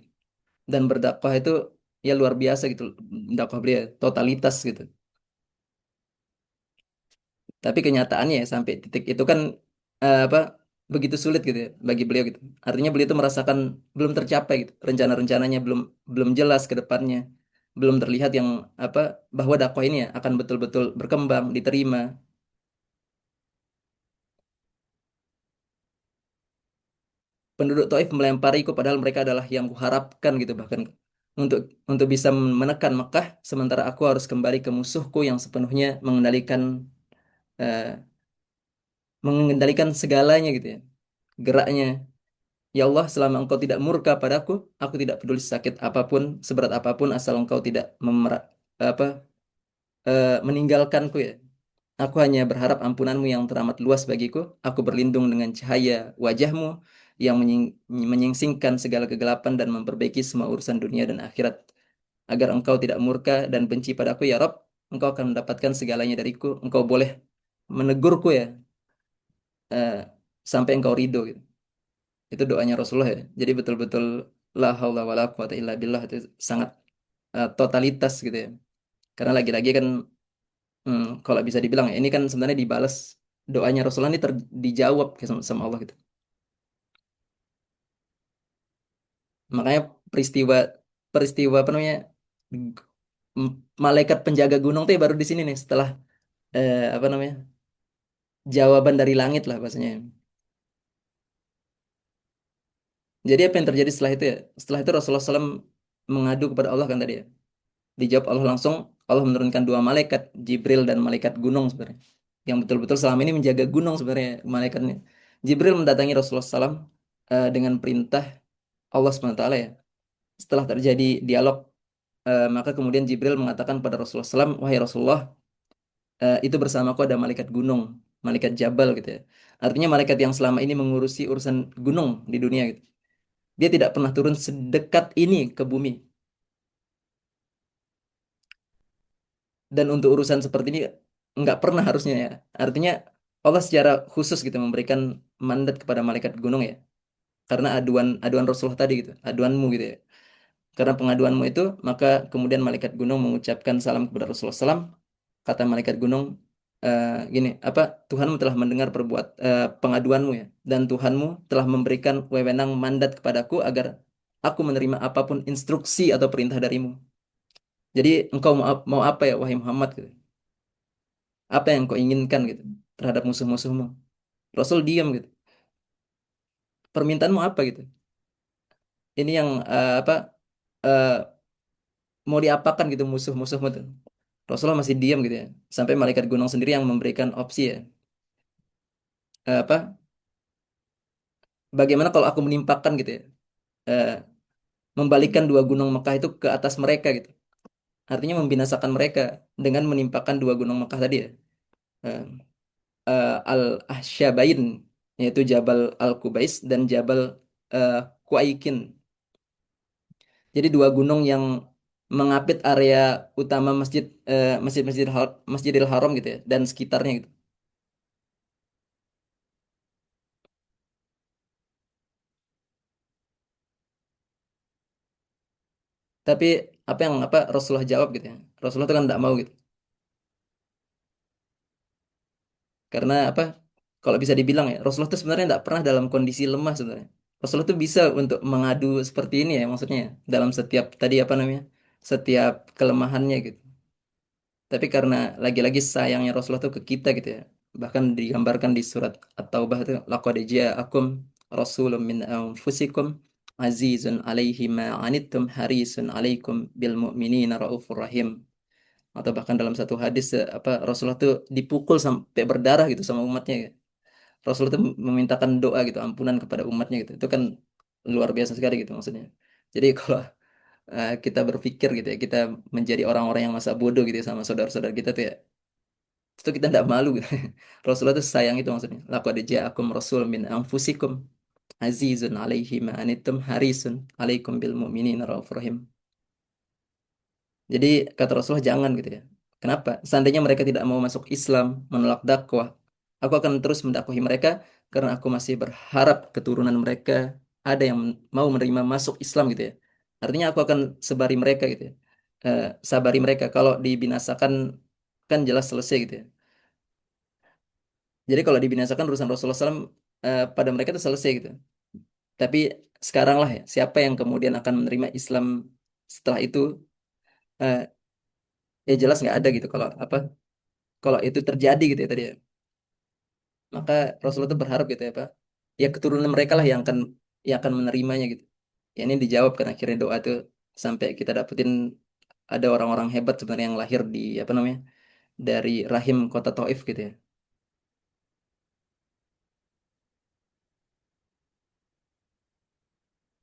dan berdakwah itu ya luar biasa gitu. Dakwah beliau totalitas gitu. Tapi kenyataannya ya sampai titik itu kan apa begitu sulit gitu ya bagi beliau gitu. Artinya beliau itu merasakan belum tercapai gitu. Rencana-rencananya belum belum jelas ke depannya. Belum terlihat yang apa bahwa dakwah ini ya akan betul-betul berkembang, diterima. Penduduk Taif melempariku padahal mereka adalah yang kuharapkan gitu bahkan untuk bisa menekan Mekah sementara aku harus kembali ke musuhku yang sepenuhnya mengendalikan eh, mengendalikan segalanya gitu ya, geraknya. Ya Allah, selama engkau tidak murka padaku, aku tidak peduli sakit apapun, seberat apapun, asal engkau tidak apa meninggalkanku ya. Aku hanya berharap ampunanmu yang teramat luas bagiku. Aku berlindung dengan cahaya wajahmu yang menyingsingkan segala kegelapan dan memperbaiki semua urusan dunia dan akhirat. Agar engkau tidak murka dan benci padaku ya Rob, engkau akan mendapatkan segalanya dariku. Engkau boleh menegurku ya, eh, sampai engkau ridho gitu. Itu doanya Rasulullah ya. Jadi betul-betul la haula wala quwata illa billah, itu sangat totalitas gitu ya. Karena lagi-lagi kan, kalau bisa dibilang ya, ini kan sebenarnya dibalas, doanya Rasulullah ini dijawab sama Allah gitu. Makanya peristiwa peristiwa apa namanya, malaikat penjaga gunung tuh ya baru di sini nih, setelah apa namanya, jawaban dari langit lah bahasanya. Jadi apa yang terjadi setelah itu ya? Setelah itu Rasulullah SAW mengadu kepada Allah kan tadi ya. Dijawab Allah langsung. Allah menurunkan dua malaikat, Jibril dan malaikat gunung sebenarnya. Yang betul-betul selama ini menjaga gunung sebenarnya malaikatnya. Jibril mendatangi Rasulullah SAW dengan perintah Allah SWT ya. Setelah terjadi dialog, maka kemudian Jibril mengatakan pada Rasulullah SAW, wahai Rasulullah, itu bersamaku ada malaikat gunung, malaikat Jabal gitu ya. Artinya malaikat yang selama ini mengurusi urusan gunung di dunia gitu. Dia tidak pernah turun sedekat ini ke bumi. Dan untuk urusan seperti ini nggak pernah harusnya ya. Artinya Allah secara khusus gitu memberikan mandat kepada malaikat gunung ya. Karena aduan aduan Rasulullah tadi gitu, aduanmu gitu ya. Karena pengaduanmu itu, maka kemudian malaikat gunung mengucapkan salam kepada Rasulullah SAW. Kata malaikat gunung, gini, apa, Tuhanmu telah mendengar pengaduanmu ya, dan Tuhanmu telah memberikan wewenang mandat kepadaku agar aku menerima apapun instruksi atau perintah darimu. Jadi engkau mau apa ya wahai Muhammad gitu. Apa yang kau inginkan gitu terhadap musuh-musuhmu. Rasul diam gitu. Permintaanmu apa gitu? Ini yang apa, eh, mau diapakan gitu musuh-musuhmu tuh. Rasulullah masih diam gitu ya. Sampai malaikat gunung sendiri yang memberikan opsi ya. Apa? Bagaimana kalau aku menimpakan gitu ya. eh, Membalikkan dua gunung Mekah itu ke atas mereka gitu. Artinya membinasakan mereka dengan menimpakan dua gunung Mekah tadi ya. Eh, Al-Ahsyabain, yaitu Jabal Al-Kubais dan Jabal eh, Kuaikin. Jadi dua gunung yang mengapit area utama Masjidil Haram gitu ya, dan sekitarnya gitu. Tapi apa yang apa Rasulullah jawab gitu ya. Rasulullah itu kan tidak mau gitu. Karena apa? Kalau bisa dibilang ya, Rasulullah itu sebenarnya tidak pernah dalam kondisi lemah sebenarnya. Rasulullah itu bisa untuk mengadu seperti ini ya, maksudnya ya, dalam setiap tadi apa namanya? Setiap kelemahannya gitu. Tapi karena lagi-lagi sayangnya Rasulullah itu ke kita gitu ya. Bahkan digambarkan di surat At-Taubah itu, laqad ja'akum rasulun min anfusikum azizun alaihi ma anittum harisun alaikum bil mu'minina raufur rahim. Atau bahkan dalam satu hadis, apa, Rasulullah tuh dipukul sampai berdarah gitu sama umatnya ya. Rasulullah tuh memintakan doa gitu, ampunan kepada umatnya gitu. Itu kan luar biasa sekali gitu maksudnya. Jadi kalau kita berpikir gitu ya, kita menjadi orang-orang yang masa bodoh gitu ya sama saudara-saudara kita tuh ya, itu kita tidak malu gitu. Rasulullah tuh sayang itu maksudnya. Laqad ja'akum rasul min anfusikum azizun alaihi ma anittum harisun alaikum bil mu'minina raufur rahim. Jadi kata Rasulullah jangan gitu ya. Kenapa? Seandainya mereka tidak mau masuk Islam, menolak dakwah, aku akan terus mendakwahi mereka karena aku masih berharap keturunan mereka ada yang mau menerima masuk Islam gitu ya. Artinya aku akan sebari mereka gitu ya. Sabari mereka kalau dibinasakan kan jelas selesai gitu ya. Jadi kalau dibinasakan urusan Rasulullah SAW, pada mereka itu selesai gitu. Tapi sekarang lah ya, siapa yang kemudian akan menerima Islam setelah itu, eh, ya jelas nggak ada gitu. Kalau apa, kalau itu terjadi gitu ya tadi ya, maka Rasulullah itu berharap gitu ya Pak, ya keturunan mereka lah yang akan menerimanya gitu. Ya ini dijawab kan akhirnya doa tuh, sampai kita dapetin ada orang-orang hebat sebenarnya yang lahir di apa namanya, dari rahim kota Taif gitu ya.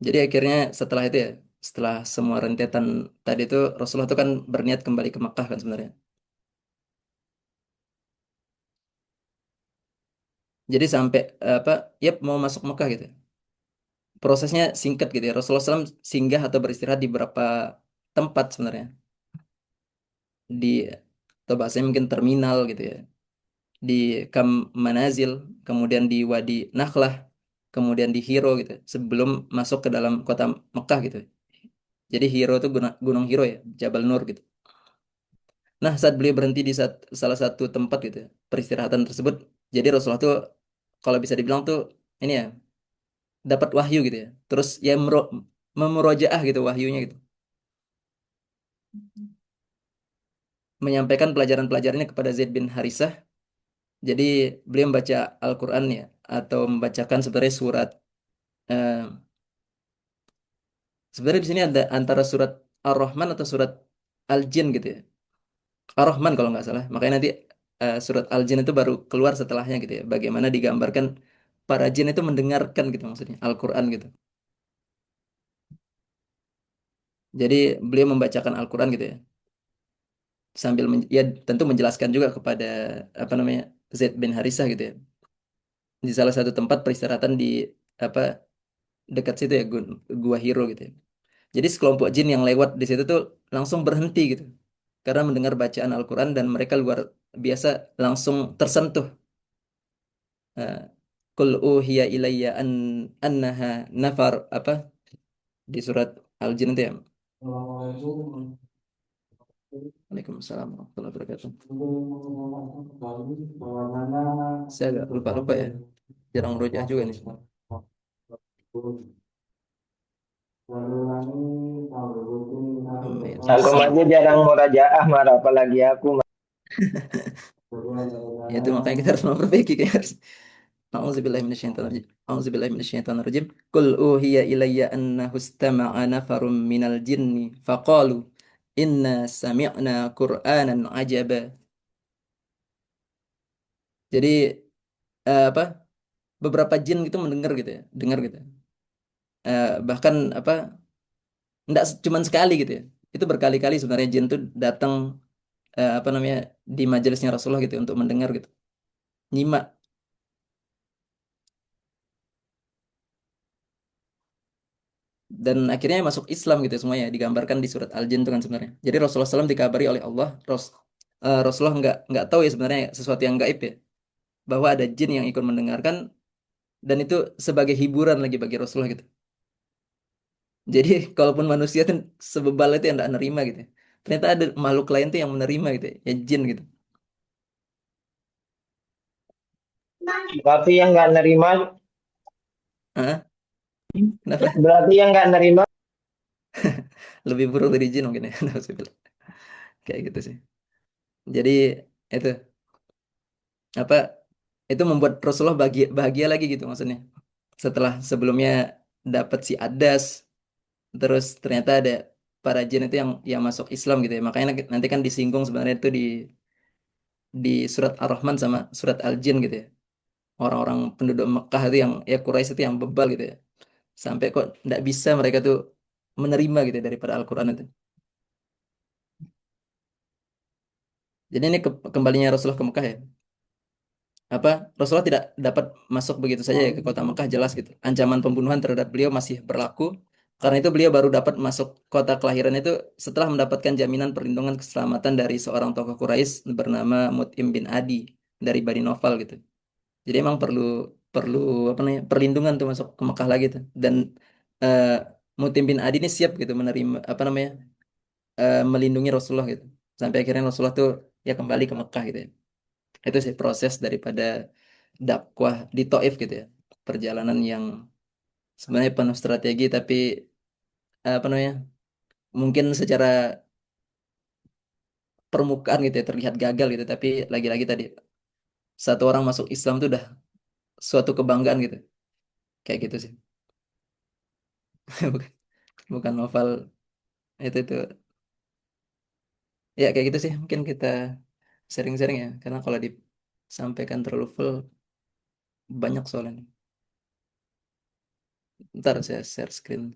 Jadi akhirnya setelah itu ya, setelah semua rentetan tadi itu Rasulullah itu kan berniat kembali ke Makkah kan sebenarnya. Jadi sampai apa, ya mau masuk Makkah gitu. Prosesnya singkat gitu ya. Rasulullah SAW singgah atau beristirahat di beberapa tempat sebenarnya. Di atau bahasanya mungkin terminal gitu ya. Di Kam Manazil, kemudian di Wadi Nakhlah, kemudian di Hiro gitu. Sebelum masuk ke dalam kota Mekah gitu. Jadi Hiro itu Gunung Hiro ya, Jabal Nur gitu. Nah, saat beliau berhenti di salah satu tempat gitu, ya, peristirahatan tersebut, jadi Rasulullah tuh kalau bisa dibilang tuh ini ya, dapat wahyu gitu ya. Terus ya memurojaah gitu wahyunya gitu. Menyampaikan pelajaran-pelajarannya kepada Zaid bin Harisah. Jadi beliau membaca Al-Qur'an ya atau membacakan sebenarnya surat eh, sebenarnya di sini ada antara surat Ar-Rahman atau surat Al-Jin gitu ya. Ar-Rahman kalau nggak salah. Makanya nanti surat Al-Jin itu baru keluar setelahnya gitu ya. Bagaimana digambarkan para jin itu mendengarkan gitu maksudnya Al-Qur'an gitu. Jadi beliau membacakan Al-Qur'an gitu ya. Sambil ya tentu menjelaskan juga kepada apa namanya Zaid bin Harisah gitu ya. Di salah satu tempat peristirahatan di apa dekat situ ya Gua Hiro gitu ya. Jadi sekelompok jin yang lewat di situ tuh langsung berhenti gitu. Karena mendengar bacaan Al-Qur'an dan mereka luar biasa langsung tersentuh. Eh, Qul uhiya ilayya annaha nafar apa di surat Al-Jin itu ya. Waalaikumsalam warahmatullahi wabarakatuh. Saya agak lupa-lupa ya. Jarang murojaah juga nih. Amin. Antum aja jarang murajaah, marah apalagi aku. Ya itu makanya kita harus memperbaiki kayak harus. A'udzubillahi minasyaitonir rajim. A'udzubillahi minasyaitonir rajim. Qul uhiya ilayya annahu istama'a nafarum minal jinni faqalu inna sami'na Qur'anan ajaba. Jadi apa? Beberapa jin gitu mendengar gitu ya, dengar gitu. Bahkan apa? Enggak cuman sekali gitu ya. Itu berkali-kali sebenarnya jin tuh datang apa namanya di majelisnya Rasulullah gitu untuk mendengar gitu. Nyimak dan akhirnya masuk Islam gitu semuanya digambarkan di surat Al-Jin itu kan sebenarnya. Jadi Rasulullah SAW dikabari oleh Allah, Rasulullah nggak tahu ya sebenarnya sesuatu yang gaib ya, bahwa ada jin yang ikut mendengarkan dan itu sebagai hiburan lagi bagi Rasulullah gitu. Jadi kalaupun manusia tuh sebebal itu yang nggak nerima gitu, ya. Ternyata ada makhluk lain tuh yang menerima gitu, ya jin gitu. Berarti yang nggak nerima, Hah? Kenapa? berarti yang nggak nerima. Lebih buruk dari jin mungkin ya. Nauzubillah. Kayak gitu sih. Jadi itu apa itu membuat Rasulullah bahagia, bahagia lagi gitu maksudnya. Setelah sebelumnya dapat si Adas, terus ternyata ada para jin itu yang masuk Islam gitu ya. Makanya nanti kan disinggung sebenarnya itu di surat Ar-Rahman sama surat Al-Jin gitu ya. Orang-orang penduduk Mekah itu yang ya Quraisy itu yang bebal gitu ya. Sampai kok tidak bisa mereka tuh menerima gitu ya daripada Al-Quran itu. Jadi ini kembalinya Rasulullah ke Mekah ya. Apa Rasulullah tidak dapat masuk begitu saja ya ke kota Mekah jelas gitu. Ancaman pembunuhan terhadap beliau masih berlaku. Karena itu beliau baru dapat masuk kota kelahiran itu setelah mendapatkan jaminan perlindungan keselamatan dari seorang tokoh Quraisy bernama Mut'im bin Adi dari Bani Naufal gitu. Jadi emang perlu perlu apa namanya perlindungan tuh masuk ke Mekah lagi tuh. Dan eh, Mut'im bin Adi ini siap gitu menerima apa namanya melindungi Rasulullah gitu. Sampai akhirnya Rasulullah tuh ya kembali ke Mekah gitu ya. Itu sih proses daripada dakwah di Taif gitu ya. Perjalanan yang sebenarnya penuh strategi tapi apa namanya? Mungkin secara permukaan gitu ya terlihat gagal gitu tapi lagi-lagi tadi satu orang masuk Islam itu udah suatu kebanggaan gitu. Kayak gitu sih. Bukan, bukan novel itu ya kayak gitu sih. Mungkin kita sharing-sharing ya karena kalau disampaikan terlalu full banyak soalnya. Ntar saya share screen.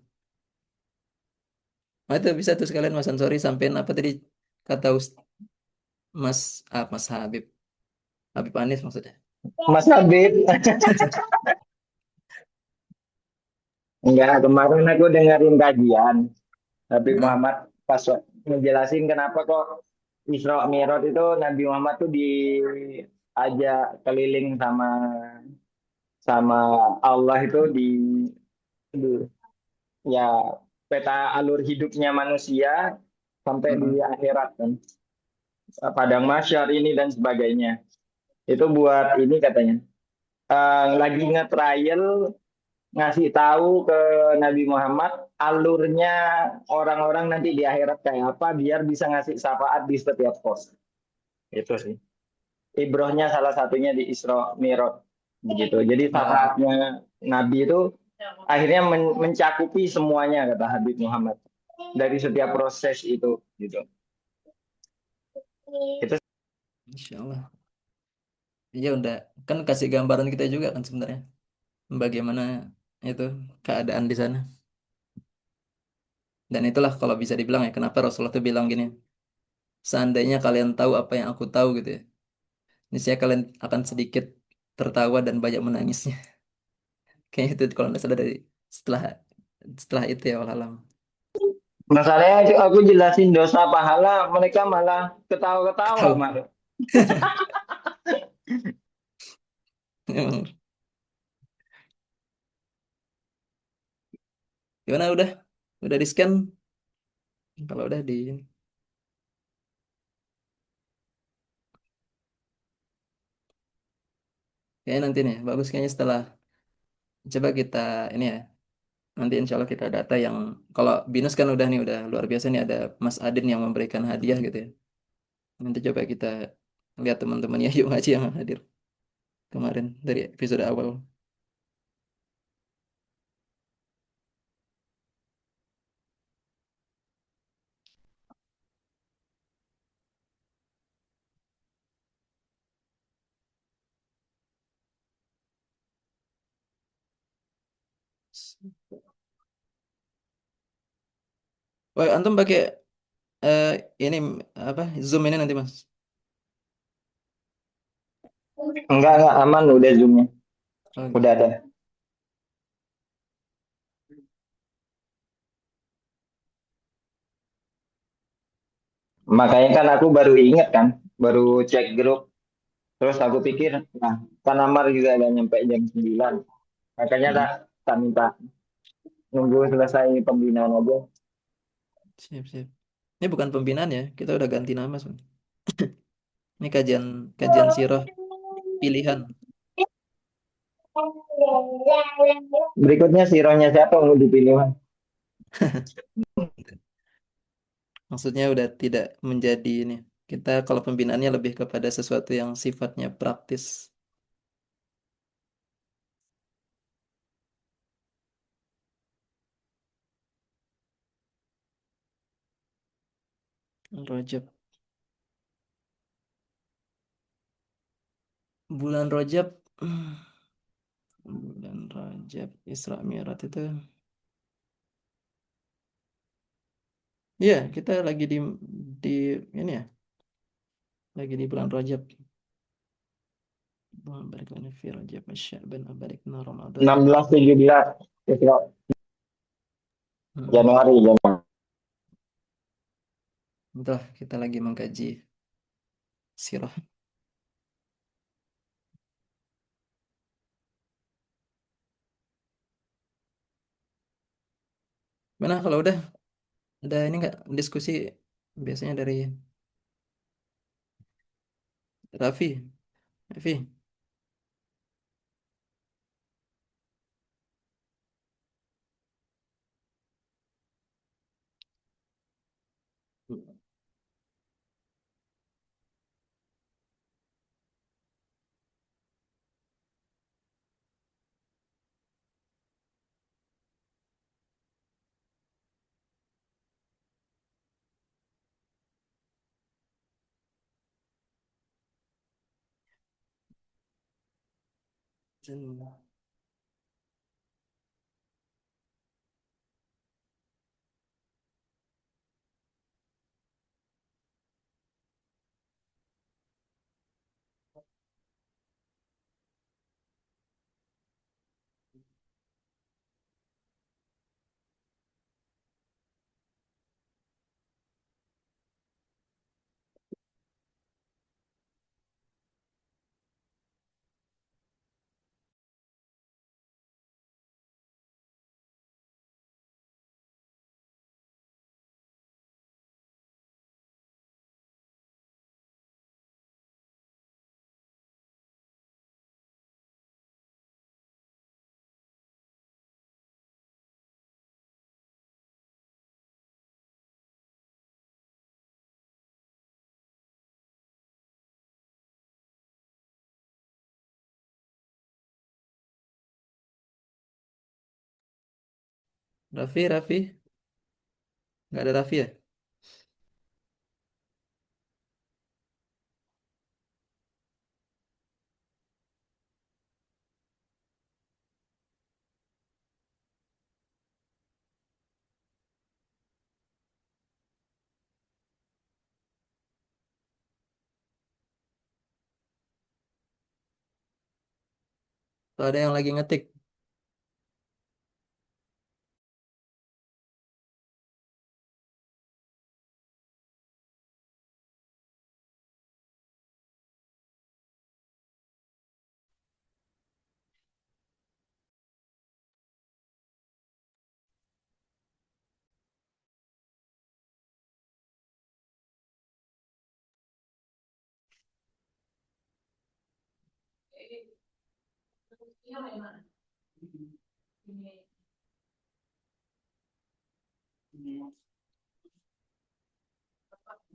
Nah, itu bisa tuh sekalian Mas Ansori sampein apa tadi kata Mas Habib. Habib Anis maksudnya. Mas Habib. Enggak, kemarin aku dengerin kajian Habib Nah, Muhammad pas ngejelasin kenapa kok Isra Mi'raj itu Nabi Muhammad tuh diajak keliling sama sama Allah itu di- ya peta alur hidupnya manusia sampai di mm, akhirat kan, padang mahsyar ini dan sebagainya. Itu buat ini katanya. Lagi nge-trial ngasih tahu ke Nabi Muhammad alurnya orang-orang nanti di akhirat kayak apa biar bisa ngasih syafaat di setiap pos. Itu sih. Ibrohnya salah satunya di Isra Mi'raj begitu. Jadi oh, syafaatnya Nabi itu akhirnya mencakupi semuanya kata Habib Muhammad dari setiap proses itu gitu. Itu Insya Allah. Iya udah kan kasih gambaran kita juga kan sebenarnya bagaimana itu keadaan di sana. Dan itulah kalau bisa dibilang ya kenapa Rasulullah tuh bilang gini, seandainya kalian tahu apa yang aku tahu gitu ya, niscaya kalian akan sedikit tertawa dan banyak menangisnya. Kayaknya itu kalau nggak salah dari setelah setelah itu ya wallahualam. masalahnya aku jelasin dosa pahala mereka malah ketawa-ketawa Tahu. malah. Emang. Gimana udah di scan kalau udah di kayaknya nanti nih bagus kayaknya setelah coba kita ini ya nanti insya Allah kita data yang kalau binus kan udah nih udah luar biasa nih ada Mas Adin yang memberikan hadiah gitu ya. Nanti coba kita lihat teman-teman ya yuk ngaji yang hadir kemarin dari episode awal. Wah, antum pakai eh, ini apa Zoom ini nanti Mas? Enggak aman udah zoomnya Oh, udah ada. Makanya kan aku baru inget kan, baru cek grup. Terus aku pikir, nah, kan Amar juga ada nyampe jam 9. Makanya hmm, tak minta nunggu selesai pembinaan aja. siap siap. Ini bukan pembinaan ya, kita udah ganti nama sebenarnya. Ini kajian kajian sirah pilihan. Berikutnya sirohnya siapa yang mau dipilih, Mas? Maksudnya udah tidak menjadi ini. Kita kalau pembinaannya lebih kepada sesuatu yang sifatnya praktis. Rojab. Bulan Rojab. Bulan Rajab Isra Mi'raj itu. Iya, kita lagi di ini ya, lagi di bulan Rajab. Barik lana fi Rajab Sya'ban barik Ramadan. 16-17 Isra Hmm. Januari, Januari. Entah, kita lagi mengkaji sirah. Mana kalau udah ada ini nggak diskusi biasanya dari Raffi, Raffi. Raffi, Raffi, nggak ada Raffi ya? Tuh ada yang lagi ngetik.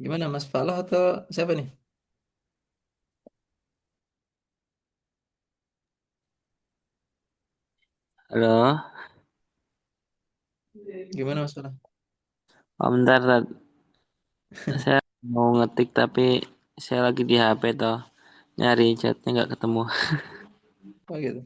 Gimana Mas Falah atau siapa nih? Halo, Gimana Mas Falah? oh, bentar, Tat. Saya mau ngetik tapi saya lagi di HP toh. Nyari chatnya nggak ketemu. Oh gitu.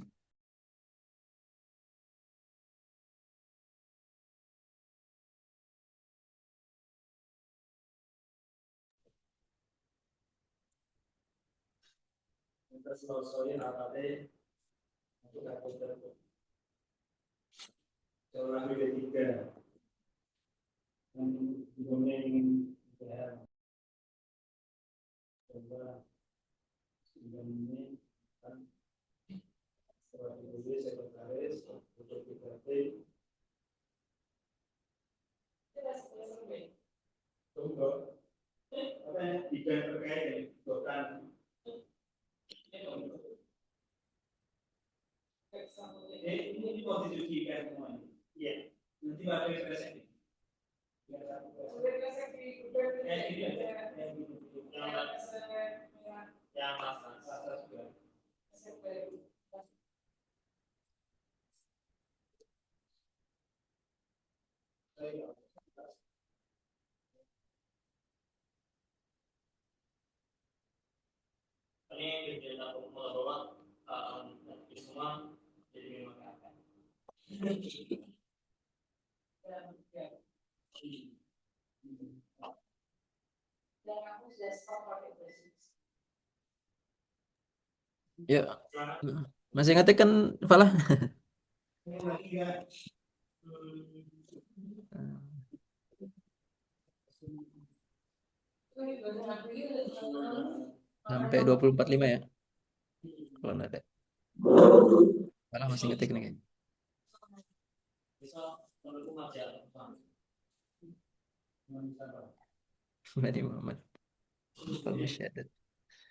Ya. Masih ngetik kan Falah? Sampai 24.5 ya. Kalau nggak ada. Falah masih ngetik nih kayaknya. Nabi Muhammad. Novel Masyadat.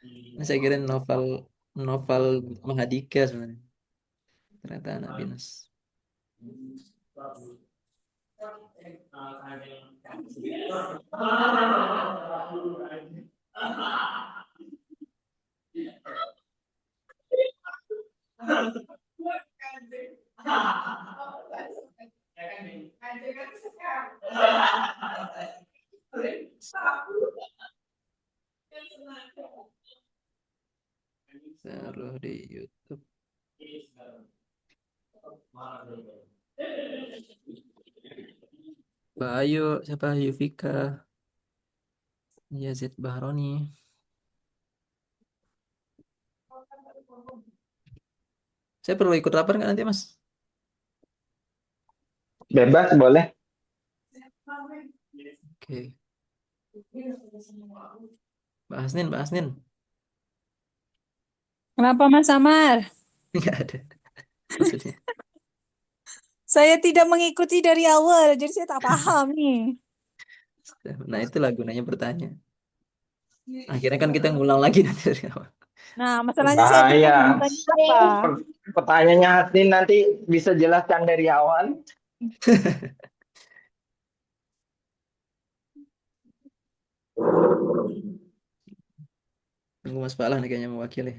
Ini saya kira novel novel Mahadika sebenarnya. Ternyata anak Binas. Taruh di YouTube. Pak Ayu, siapa Ayu Fika, Yazid Bahroni. Saya perlu ikut rapor nggak nanti Mas? Bebas boleh. Oke. Mbak Asnin, Mbak Asnin. Kenapa Mas Amar? Nggak ada maksudnya. Saya tidak mengikuti dari awal, jadi saya tak paham nih. Nah itulah gunanya bertanya. Akhirnya kan kita ngulang lagi nanti dari awal. Nah, masalahnya saya bingung mau Bahaya. tanya apa. Pertanyaannya Hasnin nanti bisa jelaskan dari awal. Tunggu Mas Falah nih kayaknya mewakili.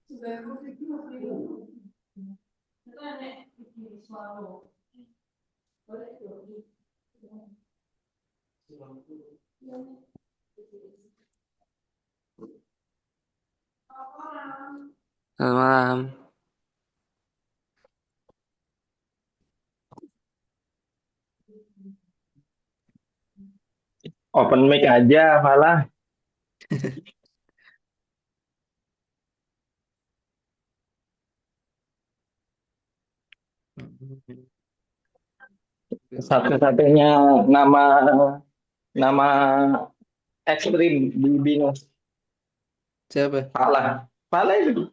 Selamat malam. Open mic aja malah. Satu-satunya nama nama ekstrim di Binus. Siapa? Pala. Pala itu.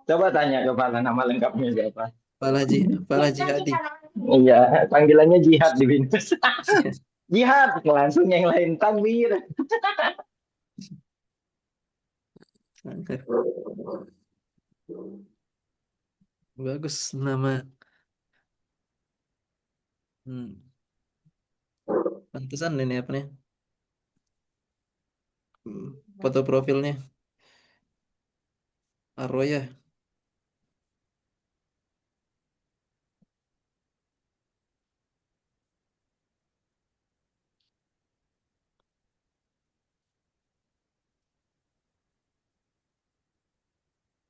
Coba tanya ke Pala nama lengkapnya siapa. Falaji, Falaji Hadi. Iya, panggilannya Jihad di Binus. Jihad, langsung yang lain takbir. Bagus nama. Hmm. Pantesan ini apa nih? Hmm, Foto profilnya Arroya.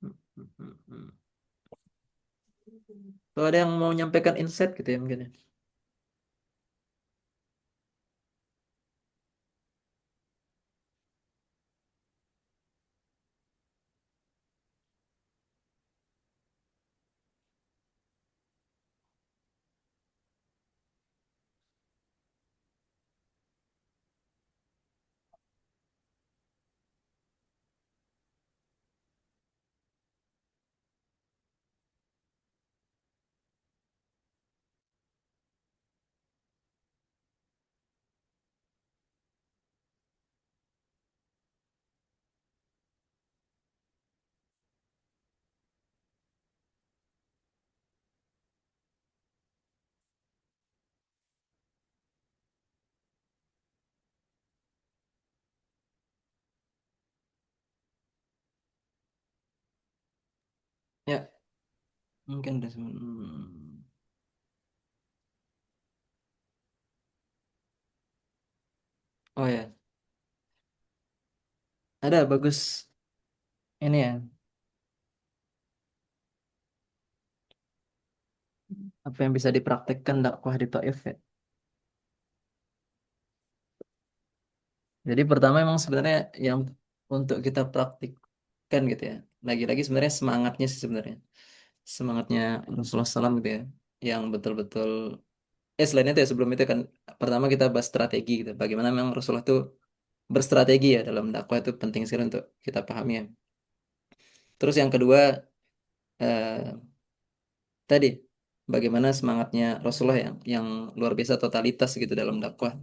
Hmm, hmm, hmm, hmm. Tuh ada yang mau nyampaikan insight gitu ya mungkin ya. Ya, mungkin ada. Oh ya, ada bagus ini ya. Apa yang bisa dipraktekkan dakwah di Taif ya. Jadi pertama emang sebenarnya yang untuk kita praktikkan gitu ya. Lagi-lagi sebenarnya semangatnya sih sebenarnya. Semangatnya Rasulullah SAW gitu ya. Yang betul-betul selain itu ya sebelum itu kan pertama kita bahas strategi gitu. Bagaimana memang Rasulullah itu berstrategi ya dalam dakwah itu penting sekali untuk kita pahami ya. Terus yang kedua eh, tadi bagaimana semangatnya Rasulullah yang luar biasa totalitas gitu dalam dakwah.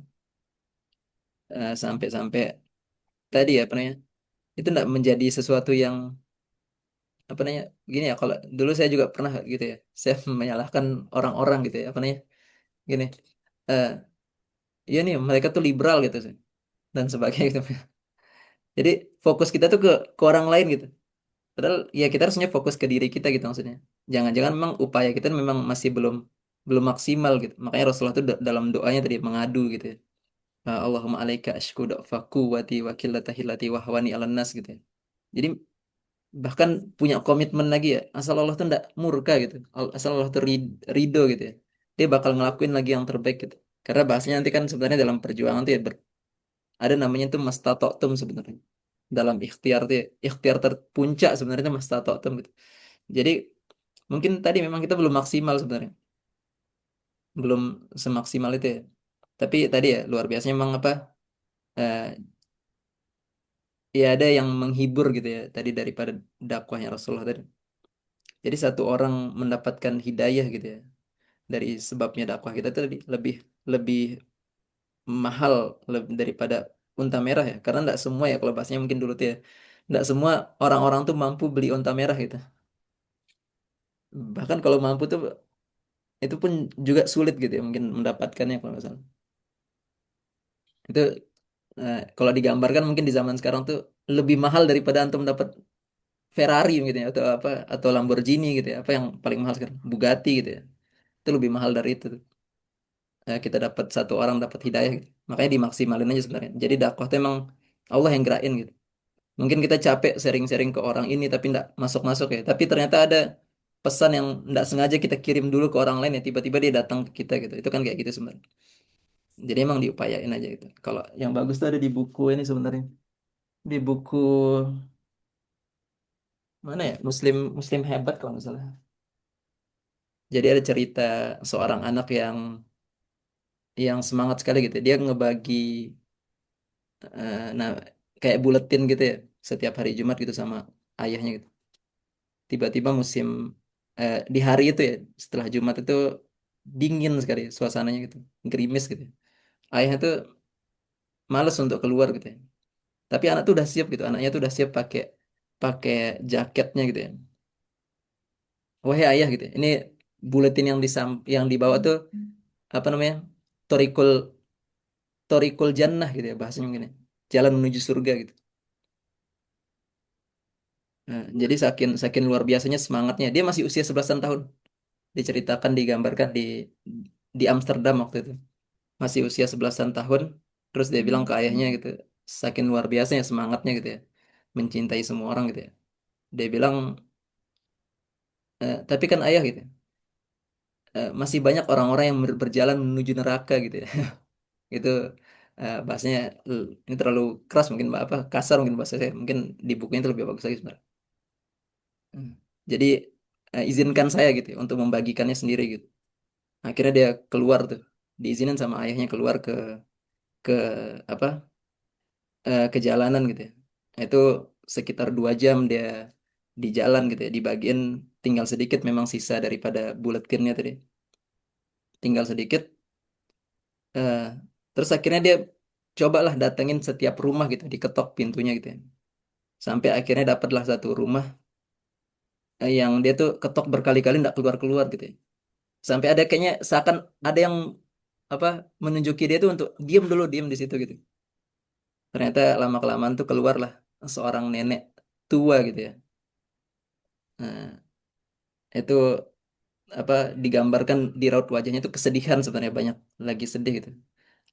Sampai-sampai tadi ya apa namanya itu tidak menjadi sesuatu yang apa namanya gini ya kalau dulu saya juga pernah gitu ya saya menyalahkan orang-orang gitu ya apa namanya gini eh ya nih mereka tuh liberal gitu sih dan sebagainya gitu jadi fokus kita tuh ke orang lain gitu padahal ya kita harusnya fokus ke diri kita gitu maksudnya jangan-jangan memang upaya kita memang masih belum belum maksimal gitu makanya Rasulullah tuh dalam doanya tadi mengadu gitu ya. Allahumma alaika ashku da'faku wati wa qillata hilati wa hawani 'alan nas gitu ya. Jadi bahkan punya komitmen lagi ya asal Allah tuh ndak murka gitu asal Allah tuh ridho gitu ya dia bakal ngelakuin lagi yang terbaik gitu karena bahasanya nanti kan sebenarnya dalam perjuangan tuh ya ada namanya tuh mastatoktum sebenarnya dalam ikhtiar tuh ya, ikhtiar terpuncak sebenarnya itu mastatoktum gitu jadi mungkin tadi memang kita belum maksimal sebenarnya belum semaksimal itu ya tapi tadi ya luar biasanya memang apa eh, ya ada yang menghibur gitu ya tadi daripada dakwahnya Rasulullah tadi jadi satu orang mendapatkan hidayah gitu ya dari sebabnya dakwah kita itu lebih lebih mahal daripada unta merah ya karena tidak semua ya kalau bahasanya mungkin dulu tuh ya tidak semua orang-orang tuh mampu beli unta merah gitu bahkan kalau mampu tuh itu pun juga sulit gitu ya mungkin mendapatkannya kalau nggak salah itu kalau digambarkan mungkin di zaman sekarang tuh lebih mahal daripada antum dapat Ferrari gitu ya, atau apa, atau Lamborghini gitu ya, apa yang paling mahal sekarang, Bugatti gitu ya, itu lebih mahal dari itu tuh. Kita dapat satu orang dapat hidayah gitu. Makanya dimaksimalin aja sebenarnya. Jadi dakwah itu emang Allah yang gerakin gitu. Mungkin kita capek sharing-sharing ke orang ini tapi nggak masuk-masuk ya. Tapi ternyata ada pesan yang nggak sengaja kita kirim dulu ke orang lain ya. Tiba-tiba dia datang ke kita gitu. Itu kan kayak gitu sebenarnya. Jadi emang diupayain aja gitu. Kalau yang bagus tuh ada di buku ini sebenarnya. Di buku mana ya? Muslim Muslim Hebat kalau nggak salah. Jadi ada cerita seorang anak yang semangat sekali gitu. Dia ngebagi nah kayak buletin gitu ya setiap hari Jumat gitu sama ayahnya gitu. Tiba-tiba di hari itu ya setelah Jumat itu dingin sekali suasananya gitu, gerimis gitu. Ayahnya tuh males untuk keluar gitu ya. Tapi anak tuh udah siap gitu, anaknya tuh udah siap pakai pakai jaketnya gitu ya. Wahai ayah gitu ya. Ini buletin yang dibawa tuh apa namanya? Torikul Torikul Jannah gitu ya bahasanya mungkin ya. Jalan menuju surga gitu. Nah, jadi saking saking luar biasanya semangatnya. Dia masih usia 11 tahun. Diceritakan digambarkan di Amsterdam waktu itu. Masih usia 11 tahun. Terus dia bilang ke ayahnya gitu. Saking luar biasanya semangatnya gitu ya. Mencintai semua orang gitu ya. Dia bilang, tapi kan ayah gitu. Masih banyak orang-orang yang berjalan menuju neraka gitu ya. Itu bahasanya ini terlalu keras mungkin apa kasar mungkin bahasa saya. Mungkin di bukunya itu lebih bagus lagi sebenarnya. Hmm. Jadi izinkan saya gitu ya, untuk membagikannya sendiri gitu. Akhirnya dia keluar tuh, diizinin sama ayahnya keluar ke apa ke jalanan gitu ya. Itu sekitar 2 jam dia di jalan gitu ya. Di bagian tinggal sedikit memang sisa daripada buletinnya tadi. Tinggal sedikit. eh, Terus akhirnya dia cobalah datengin setiap rumah gitu, diketok pintunya gitu ya. Sampai akhirnya dapatlah satu rumah yang dia tuh ketok berkali-kali nggak keluar-keluar gitu ya. Sampai ada kayaknya seakan ada yang apa menunjuki dia tuh untuk diam dulu, diam di situ gitu. Ternyata lama kelamaan tuh keluarlah seorang nenek tua gitu ya. Nah, itu apa digambarkan di raut wajahnya itu kesedihan sebenarnya, banyak lagi sedih gitu.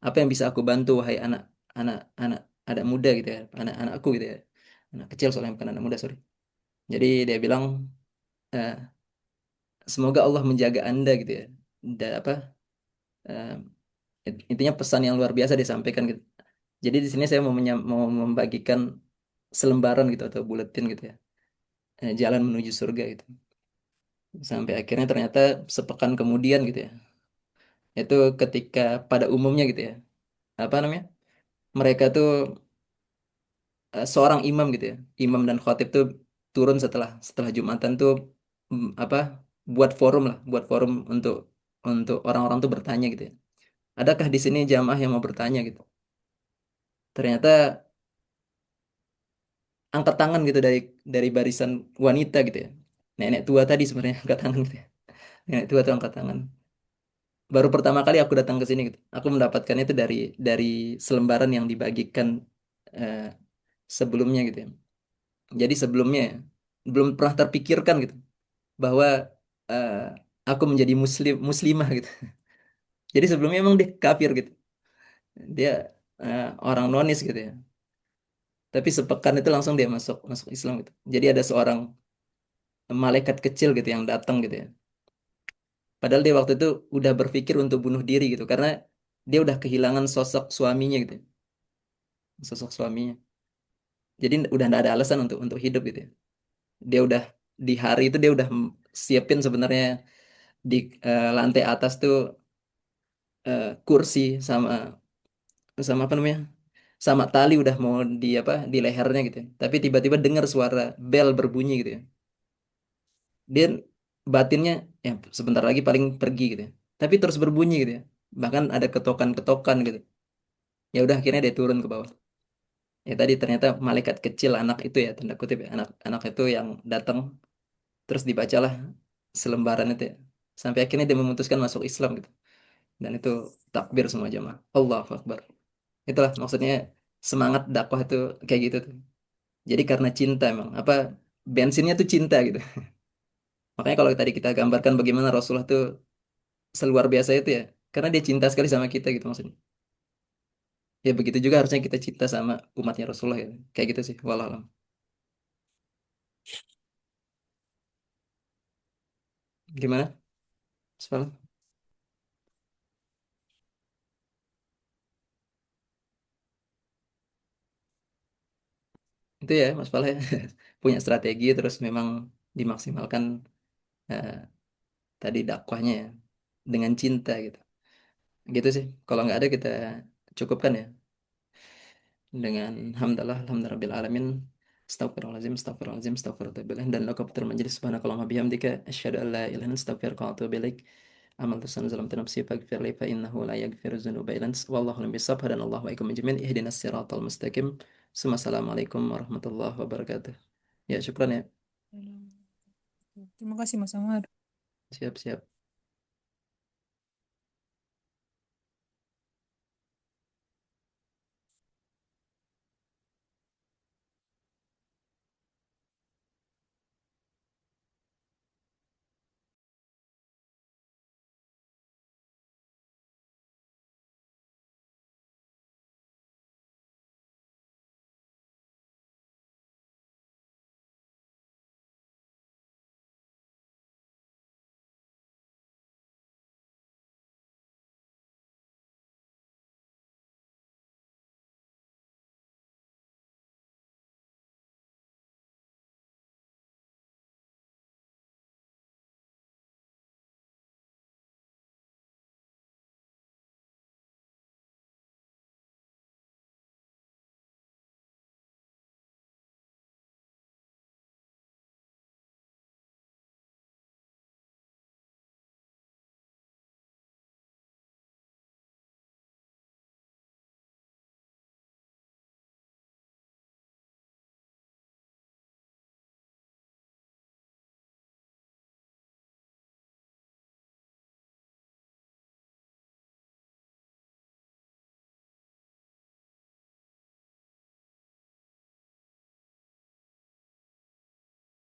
Apa yang bisa aku bantu wahai anak anak anak muda gitu ya, anak-anakku gitu ya. Anak kecil soalnya bukan anak muda, sorry. Jadi dia bilang eh, semoga Allah menjaga Anda gitu ya. Dan apa eh, intinya pesan yang luar biasa disampaikan gitu. Jadi di sini saya mau membagikan selembaran gitu atau buletin gitu ya. Jalan menuju surga gitu. Sampai akhirnya ternyata sepekan kemudian gitu ya. Itu ketika pada umumnya gitu ya. Apa namanya? Mereka tuh seorang imam gitu ya. Imam dan khatib tuh turun setelah setelah Jumatan tuh apa? Buat forum untuk orang-orang tuh bertanya gitu ya. Adakah di sini jamaah yang mau bertanya gitu? Ternyata angkat tangan gitu dari barisan wanita gitu ya. Nenek tua tadi sebenarnya angkat tangan gitu ya. Nenek tua tuh angkat tangan. Baru pertama kali aku datang ke sini gitu. Aku mendapatkannya itu dari selembaran yang dibagikan eh, sebelumnya gitu ya. Jadi sebelumnya belum pernah terpikirkan gitu bahwa eh, aku menjadi muslimah gitu. Jadi sebelumnya emang dia kafir gitu. Dia orang nonis gitu ya. Tapi sepekan itu langsung dia masuk masuk Islam gitu. Jadi ada seorang malaikat kecil gitu yang datang gitu ya. Padahal dia waktu itu udah berpikir untuk bunuh diri gitu karena dia udah kehilangan sosok suaminya gitu, ya. Sosok suaminya. Jadi udah nggak ada alasan untuk hidup gitu ya. Dia udah di hari itu dia udah siapin sebenarnya di lantai atas tuh kursi sama sama apa namanya? Sama tali udah mau di apa di lehernya gitu ya. Tapi tiba-tiba dengar suara bel berbunyi gitu ya. Dia batinnya ya sebentar lagi paling pergi gitu ya. Tapi terus berbunyi gitu ya. Bahkan ada ketokan-ketokan gitu. Ya udah akhirnya dia turun ke bawah. Ya tadi ternyata malaikat kecil anak itu ya tanda kutip ya anak itu yang datang terus dibacalah selembaran itu ya. Sampai akhirnya dia memutuskan masuk Islam gitu. Dan itu takbir semua jamaah. Allahu Akbar. Itulah maksudnya semangat dakwah itu kayak gitu tuh. Jadi karena cinta emang apa bensinnya tuh cinta gitu. Makanya kalau tadi kita gambarkan bagaimana Rasulullah tuh seluar biasa itu ya, karena dia cinta sekali sama kita gitu maksudnya. Ya begitu juga harusnya kita cinta sama umatnya Rasulullah ya. Kayak gitu sih, walau alam. Gimana? Soal itu ya Mas Pala ya. Punya strategi terus memang dimaksimalkan eh, tadi dakwahnya ya dengan cinta gitu. Gitu sih. Kalau nggak ada kita cukupkan ya dengan hamdalah alhamdulillah alamin. Astagfirullahaladzim, astagfirullahaladzim, astagfirullahaladzim. Dan laqabtul majlis subhanakallahumma bihamdika asyhadu an la ilaha illa anta astaghfiruka wa atubu ilaik. Amal tusan zalam nafsi faghfir li fa innahu la yaghfiru dzunuba illa anta. Wallahu a'lam bissawab. Hadanallahu wa iyyakum ajmain. Ihdinas siratal mustaqim. Assalamualaikum warahmatullahi wabarakatuh. Ya, syukran ya. Terima kasih Mas Amar. Siap, siap.